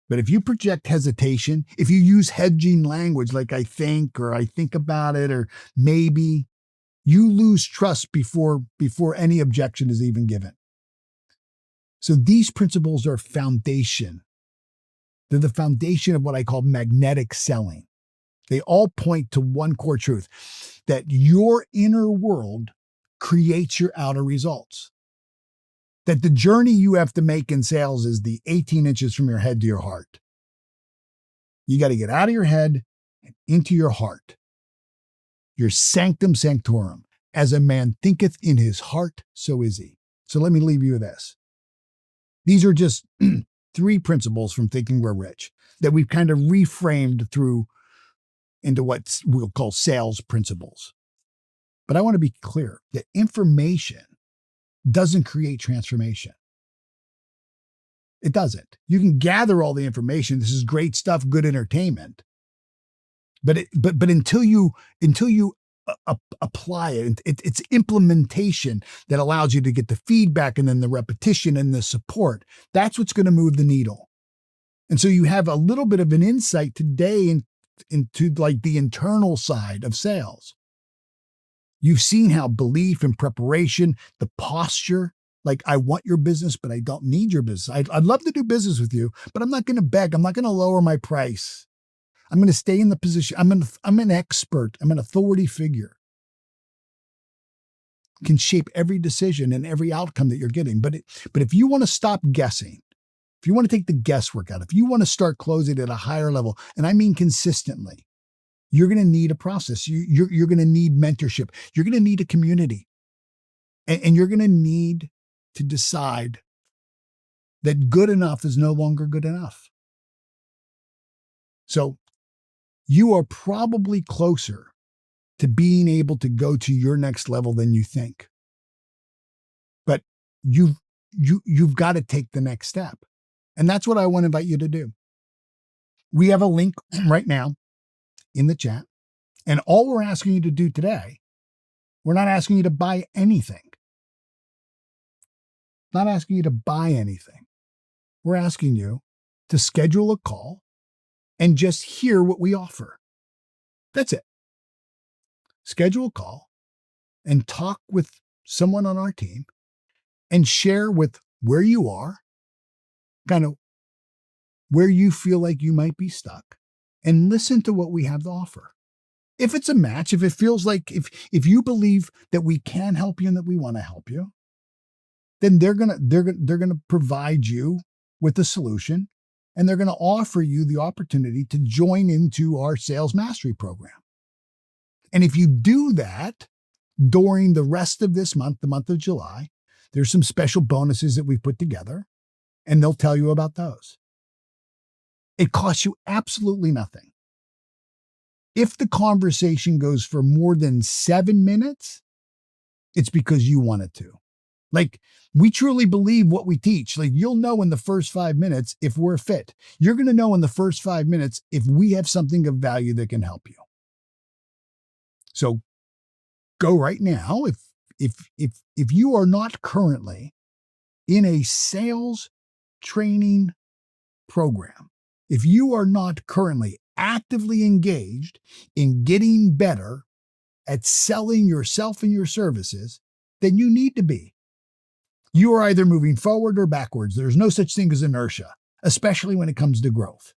But if you project hesitation, if you use hedging language like I think, or I think about it, or maybe, you lose trust before any objection is even given. So these principles are foundation. They're the foundation of what I call magnetic selling. They all point to one core truth, that your inner world creates your outer results. That the journey you have to make in sales is the 18 inches from your head to your heart. You got to get out of your head and into your heart. Your sanctum sanctorum. As a man thinketh in his heart, so is he. So let me leave you with this. These are just 3 principles from Think and Grow Rich that we've kind of reframed into what we'll call sales principles. But I want to be clear that information doesn't create transformation. It doesn't. You can gather all the information. This is great stuff, good entertainment. But until you apply it, it's implementation that allows you to get the feedback and then the repetition and the support. That's what's going to move the needle. And so you have a little bit of an insight today into like the internal side of sales. You've seen how belief and preparation, the posture, like I want your business, but I don't need your business. I'd love to do business with you, but I'm not going to beg. I'm not going to lower my price. I'm going to stay in the position. I'm an expert. I'm an authority figure. Can shape every decision and every outcome that you're getting. But if you want to stop guessing, if you want to take the guesswork out, if you want to start closing at a higher level, and I mean consistently, you're going to need a process. You're going to need mentorship. You're going to need a community. And you're going to need to decide that good enough is no longer good enough. So you are probably closer to being able to go to your next level than you think. But you've got to take the next step. And that's what I want to invite you to do. We have a link right now in the chat. And all we're asking you to do today, we're not asking you to buy anything. Not asking you to buy anything. We're asking you to schedule a call and just hear what we offer. That's it. Schedule a call and talk with someone on our team and share with where you are, kind of where you feel like you might be stuck, and listen to what we have to offer. If it's a match, if it feels like if you believe that we can help you and that we want to help you, then they're gonna provide you with a solution, and they're gonna offer you the opportunity to join into our sales mastery program. And if you do that during the rest of this month, the month of July, there's some special bonuses that we've put together, and they'll tell you about those. It costs you absolutely nothing. If the conversation goes for more than 7 minutes, it's because you want it to. Like, we truly believe what we teach. Like, you'll know in the first 5 minutes if we're fit. You're going to know in the first 5 minutes if we have something of value that can help you. So go right now. If you are not currently in a sales training program, if you are not currently actively engaged in getting better at selling yourself and your services, then you need to be. You are either moving forward or backwards. There's no such thing as inertia, especially when it comes to growth.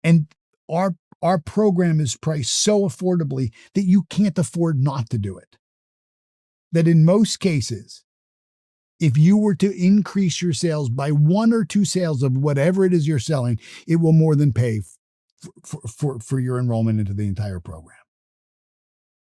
And our program is priced so affordably that you can't afford not to do it. That in most cases, if you were to increase your sales by 1 or 2 sales of whatever it is you're selling, it will more than pay for your enrollment into the entire program.